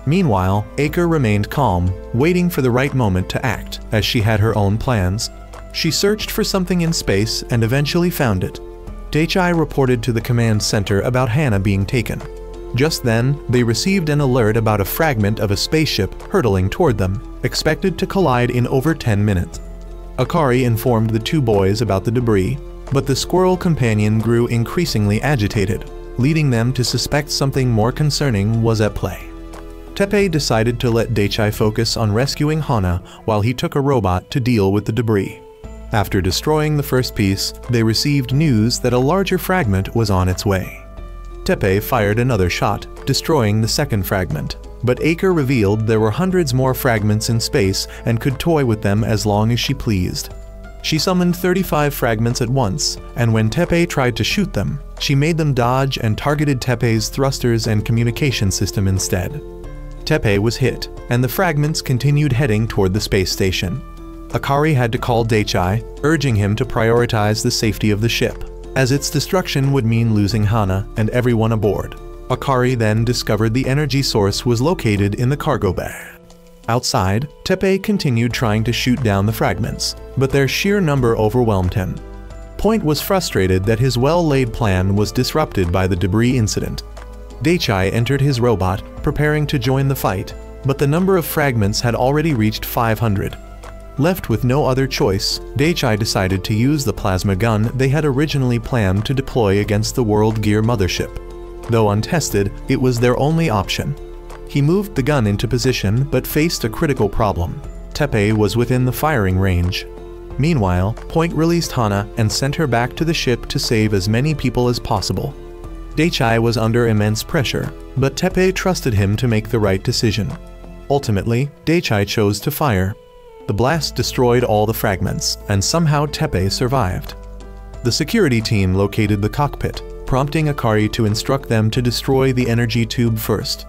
Meanwhile, Eika remained calm, waiting for the right moment to act, as she had her own plans. She searched for something in space and eventually found it. Daichai reported to the command center about Hana being taken. Just then, they received an alert about a fragment of a spaceship hurtling toward them, expected to collide in over 10 minutes. Akari informed the two boys about the debris, but the squirrel companion grew increasingly agitated, leading them to suspect something more concerning was at play. Teppei decided to let Daichai focus on rescuing Hana while he took a robot to deal with the debris. After destroying the first piece, they received news that a larger fragment was on its way. Teppei fired another shot, destroying the second fragment, but Eika revealed there were hundreds more fragments in space and could toy with them as long as she pleased. She summoned 35 fragments at once, and when Teppei tried to shoot them, she made them dodge and targeted Teppei's thrusters and communication system instead. Teppei was hit, and the fragments continued heading toward the space station. Akari had to call Daichai, urging him to prioritize the safety of the ship, as its destruction would mean losing Hana and everyone aboard. Akari then discovered the energy source was located in the cargo bay. Outside, Teppei continued trying to shoot down the fragments, but their sheer number overwhelmed him. Point was frustrated that his well-laid plan was disrupted by the debris incident. Daichai entered his robot, preparing to join the fight, but the number of fragments had already reached 500. Left with no other choice, Daichai decided to use the plasma gun they had originally planned to deploy against the World Gear mothership. Though untested, it was their only option. He moved the gun into position but faced a critical problem. Teppei was within the firing range. Meanwhile, Point released Hana and sent her back to the ship to save as many people as possible. Daichai was under immense pressure, but Teppei trusted him to make the right decision. Ultimately, Daichai chose to fire. The blast destroyed all the fragments, and somehow Teppei survived. The security team located the cockpit, prompting Akari to instruct them to destroy the energy tube first.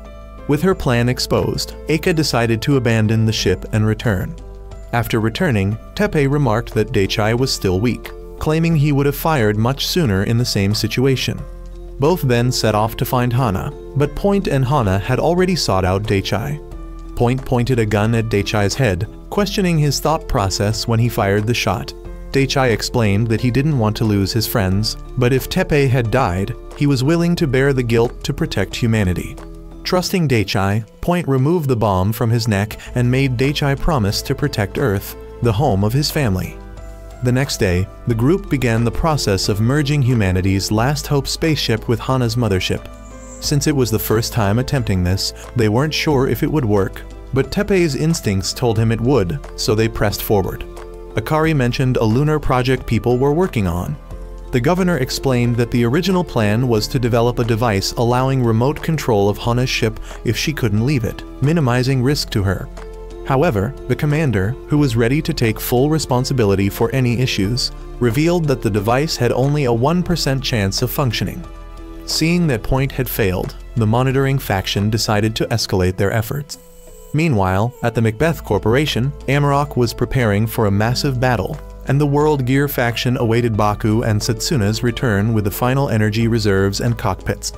With her plan exposed, Eika decided to abandon the ship and return. After returning, Teppei remarked that Daichai was still weak, claiming he would have fired much sooner in the same situation. Both then set off to find Hana, but Point and Hana had already sought out Daichai. Point pointed a gun at Daichai's head, questioning his thought process when he fired the shot. Daichai explained that he didn't want to lose his friends, but if Teppei had died, he was willing to bear the guilt to protect humanity. Trusting Daichai, Point removed the bomb from his neck and made Daichai promise to protect Earth, the home of his family. The next day, the group began the process of merging humanity's Last Hope spaceship with Hana's mothership. Since it was the first time attempting this, they weren't sure if it would work, but Teppei's instincts told him it would, so they pressed forward. Akari mentioned a lunar project people were working on. The governor explained that the original plan was to develop a device allowing remote control of Hana's ship if she couldn't leave it, minimizing risk to her. However, the commander, who was ready to take full responsibility for any issues, revealed that the device had only a 1% chance of functioning. Seeing that Point had failed, the monitoring faction decided to escalate their efforts. Meanwhile, at the Macbeth Corporation, Amarok was preparing for a massive battle, and the World Gear faction awaited Baku and Setsuna's return with the final energy reserves and cockpits.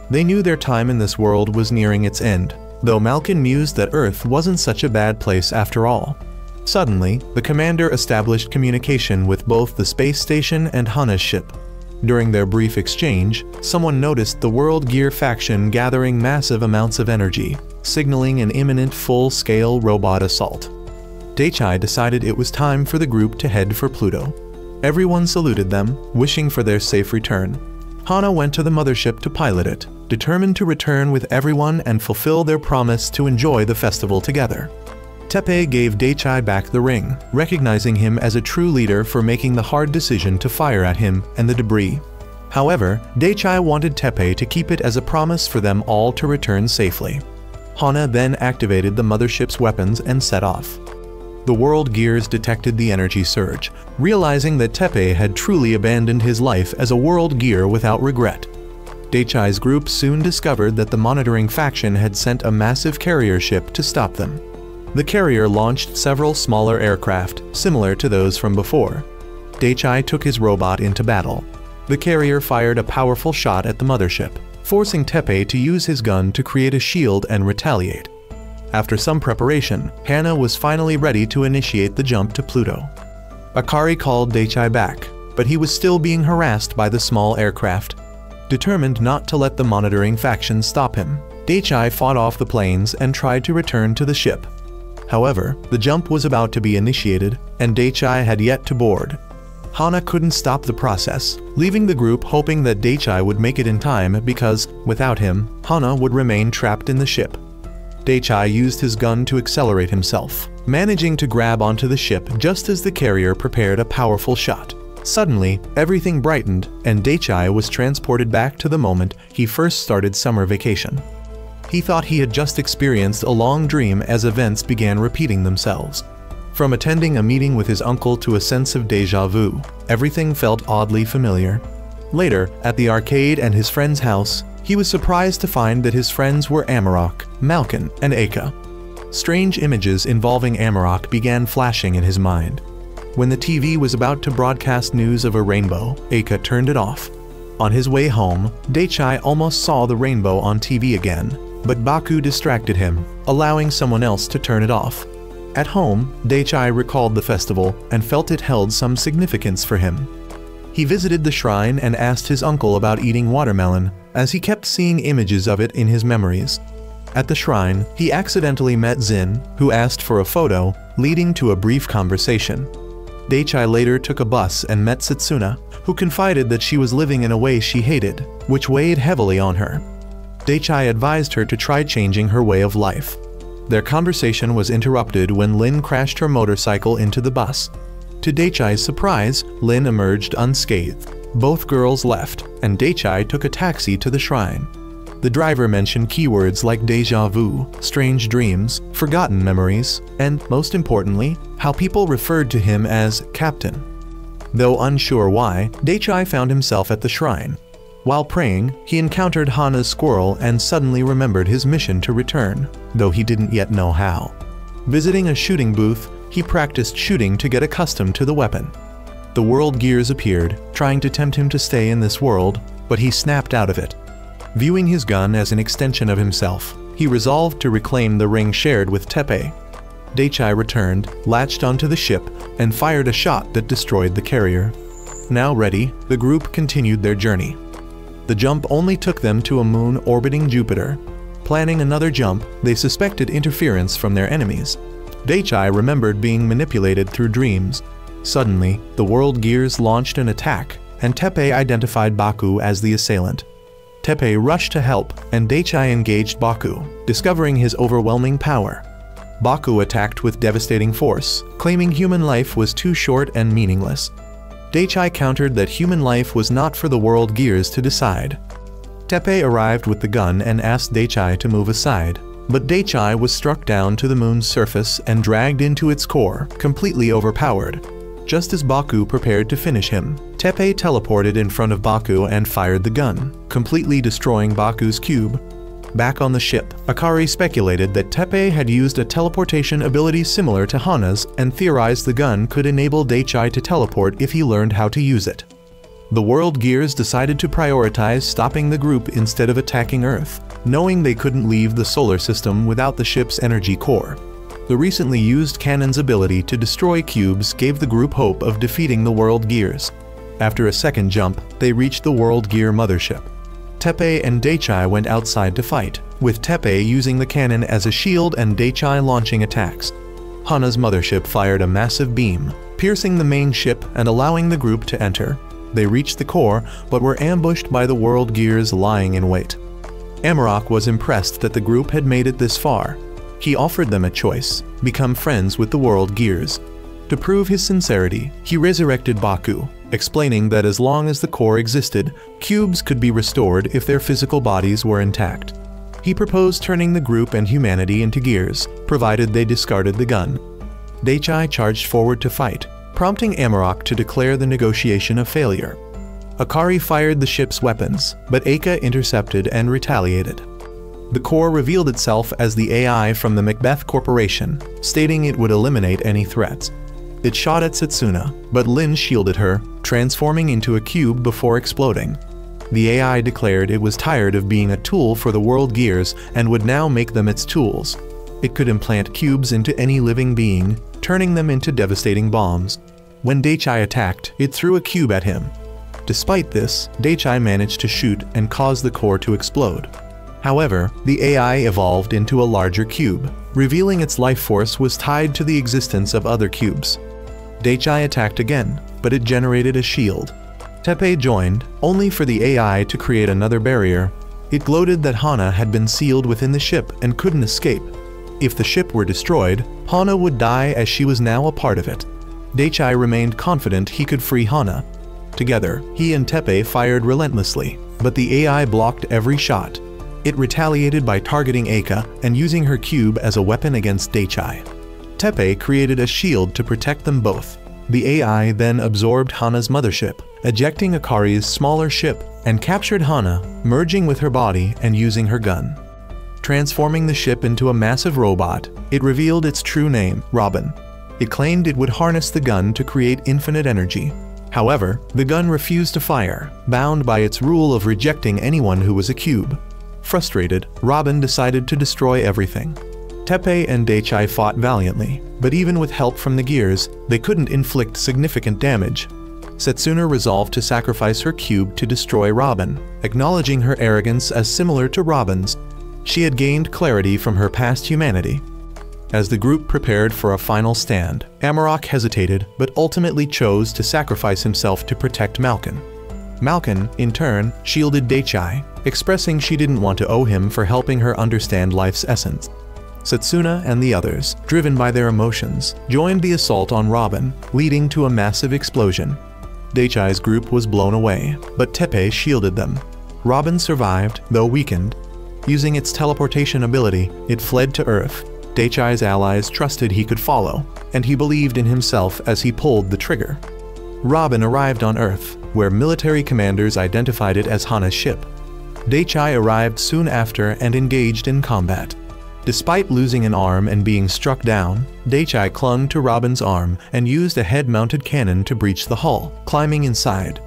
They knew their time in this world was nearing its end, though Malkin mused that Earth wasn't such a bad place after all. Suddenly, the commander established communication with both the space station and Hana's ship. During their brief exchange, someone noticed the World Gear faction gathering massive amounts of energy, signaling an imminent full-scale robot assault. Daichai decided it was time for the group to head for Pluto. Everyone saluted them, wishing for their safe return. Hana went to the mothership to pilot it, determined to return with everyone and fulfill their promise to enjoy the festival together. Teppei gave Daichai back the ring, recognizing him as a true leader for making the hard decision to fire at him and the debris. However, Daichai wanted Teppei to keep it as a promise for them all to return safely. Hana then activated the mothership's weapons and set off. The World Gears detected the energy surge, realizing that Teppei had truly abandoned his life as a World Gear without regret. Daichai's group soon discovered that the monitoring faction had sent a massive carrier ship to stop them. The carrier launched several smaller aircraft, similar to those from before. Daichai took his robot into battle. The carrier fired a powerful shot at the mothership, forcing Teppei to use his gun to create a shield and retaliate. After some preparation, Hana was finally ready to initiate the jump to Pluto. Akari called Daichai back, but he was still being harassed by the small aircraft. Determined not to let the monitoring faction stop him, Daichai fought off the planes and tried to return to the ship. However, the jump was about to be initiated, and Daichai had yet to board. Hana couldn't stop the process, leaving the group hoping that Daichai would make it in time because, without him, Hana would remain trapped in the ship. Daichai used his gun to accelerate himself, managing to grab onto the ship just as the carrier prepared a powerful shot. Suddenly, everything brightened, and Daichai was transported back to the moment he first started summer vacation. He thought he had just experienced a long dream as events began repeating themselves. From attending a meeting with his uncle to a sense of déjà vu, everything felt oddly familiar. Later, at the arcade and his friend's house, he was surprised to find that his friends were Amarok, Malkin, and Eika. Strange images involving Amarok began flashing in his mind. When the TV was about to broadcast news of a rainbow, Eika turned it off. On his way home, Daichai almost saw the rainbow on TV again, but Baku distracted him, allowing someone else to turn it off. At home, Daichai recalled the festival and felt it held some significance for him. He visited the shrine and asked his uncle about eating watermelon, as he kept seeing images of it in his memories. At the shrine, he accidentally met Zin, who asked for a photo, leading to a brief conversation. Daichai later took a bus and met Setsuna, who confided that she was living in a way she hated, which weighed heavily on her. Daichai advised her to try changing her way of life. Their conversation was interrupted when Lin crashed her motorcycle into the bus. To Daichai's surprise, Lin emerged unscathed. Both girls left, and Daichai took a taxi to the shrine. The driver mentioned keywords like déjà vu, strange dreams, forgotten memories, and, most importantly, how people referred to him as Captain. Though unsure why, Daichai found himself at the shrine. While praying, he encountered Hana's squirrel and suddenly remembered his mission to return, though he didn't yet know how. Visiting a shooting booth, he practiced shooting to get accustomed to the weapon. The world gears appeared, trying to tempt him to stay in this world, but he snapped out of it. Viewing his gun as an extension of himself, he resolved to reclaim the ring shared with Teppei. Daichai returned, latched onto the ship, and fired a shot that destroyed the carrier. Now ready, the group continued their journey. The jump only took them to a moon orbiting Jupiter. Planning another jump, they suspected interference from their enemies. Daichai remembered being manipulated through dreams. Suddenly, the world gears launched an attack, and Teppei identified Baku as the assailant. Teppei rushed to help, and Daichai engaged Baku, discovering his overwhelming power. Baku attacked with devastating force, claiming human life was too short and meaningless. Daichai countered that human life was not for the world gears to decide. Teppei arrived with the gun and asked Daichai to move aside, but Daichai was struck down to the moon's surface and dragged into its core, completely overpowered. Just as Baku prepared to finish him, Teppei teleported in front of Baku and fired the gun, completely destroying Baku's cube. Back on the ship, Akari speculated that Teppei had used a teleportation ability similar to Hana's and theorized the gun could enable Daichai to teleport if he learned how to use it. The world gears decided to prioritize stopping the group instead of attacking Earth, knowing they couldn't leave the solar system without the ship's energy core. The recently used cannon's ability to destroy cubes gave the group hope of defeating the world gears. After a second jump, they reached the world gear mothership. Teppei and Daichai went outside to fight, with Teppei using the cannon as a shield and Daichai launching attacks. Hana's mothership fired a massive beam, piercing the main ship and allowing the group to enter. They reached the core, but were ambushed by the world gears lying in wait. Amarok was impressed that the group had made it this far. He offered them a choice: become friends with the world gears. To prove his sincerity, he resurrected Baku, explaining that as long as the core existed, cubes could be restored if their physical bodies were intact. He proposed turning the group and humanity into gears, provided they discarded the gun. Daichai charged forward to fight, prompting Amarok to declare the negotiation a failure. Akari fired the ship's weapons, but Eika intercepted and retaliated. The core revealed itself as the AI from the Macbeth Corporation, stating it would eliminate any threats. It shot at Setsuna, but Lin shielded her, transforming into a cube before exploding. The AI declared it was tired of being a tool for the world gears and would now make them its tools. It could implant cubes into any living being, turning them into devastating bombs. When Daichai attacked, it threw a cube at him. Despite this, Daichai managed to shoot and cause the core to explode. However, the AI evolved into a larger cube, revealing its life force was tied to the existence of other cubes. Daichai attacked again, but it generated a shield. Teppei joined, only for the AI to create another barrier. It gloated that Hana had been sealed within the ship and couldn't escape. If the ship were destroyed, Hana would die as she was now a part of it. Daichai remained confident he could free Hana. Together, he and Teppei fired relentlessly, but the AI blocked every shot. It retaliated by targeting Eika and using her cube as a weapon against Daichai. Teppei created a shield to protect them both. The AI then absorbed Hana's mothership, ejecting Akari's smaller ship, and captured Hana, merging with her body and using her gun. Transforming the ship into a massive robot, it revealed its true name, Robin. It claimed it would harness the gun to create infinite energy. However, the gun refused to fire, bound by its rule of rejecting anyone who was a cube. Frustrated, Robin decided to destroy everything. Teppei and Daichai fought valiantly, but even with help from the gears, they couldn't inflict significant damage. Setsuna resolved to sacrifice her cube to destroy Robin, acknowledging her arrogance as similar to Robin's. She had gained clarity from her past humanity. As the group prepared for a final stand, Amarok hesitated but ultimately chose to sacrifice himself to protect Malkin. Malkin, in turn, shielded Daichai, expressing she didn't want to owe him for helping her understand life's essence. Setsuna and the others, driven by their emotions, joined the assault on Robin, leading to a massive explosion. Daichai's group was blown away, but Teppei shielded them. Robin survived, though weakened. Using its teleportation ability, it fled to Earth. Daichai's allies trusted he could follow, and he believed in himself as he pulled the trigger. Robin arrived on Earth, where military commanders identified it as Hana's ship. Daichai arrived soon after and engaged in combat. Despite losing an arm and being struck down, Daichai clung to Robin's arm and used a head-mounted cannon to breach the hull, climbing inside.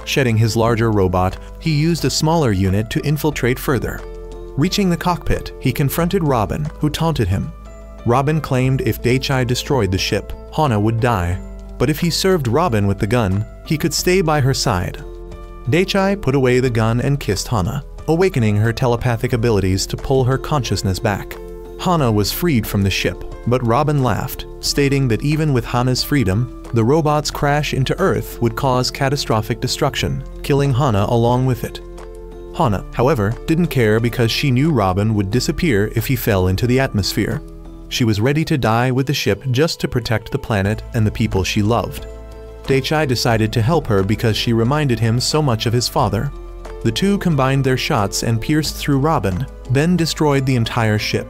Shedding his larger robot, he used a smaller unit to infiltrate further. Reaching the cockpit, he confronted Robin, who taunted him. Robin claimed if Daichai destroyed the ship, Hana would die, but if he served Robin with the gun, he could stay by her side. Daichai put away the gun and kissed Hana, awakening her telepathic abilities to pull her consciousness back. Hana was freed from the ship, but Robin laughed, stating that even with Hana's freedom, the robot's crash into Earth would cause catastrophic destruction, killing Hana along with it. Hana, however, didn't care because she knew Robin would disappear if he fell into the atmosphere. She was ready to die with the ship just to protect the planet and the people she loved. Daichai decided to help her because she reminded him so much of his father. The two combined their shots and pierced through Robin, then destroyed the entire ship.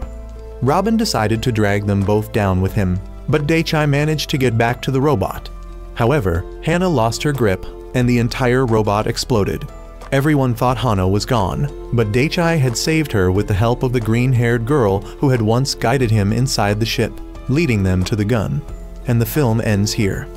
Robin decided to drag them both down with him, but Daichai managed to get back to the robot. However, Hana lost her grip, and the entire robot exploded. Everyone thought Hana was gone, but Daichai had saved her with the help of the green-haired girl who had once guided him inside the ship, leading them to the gun. And the film ends here.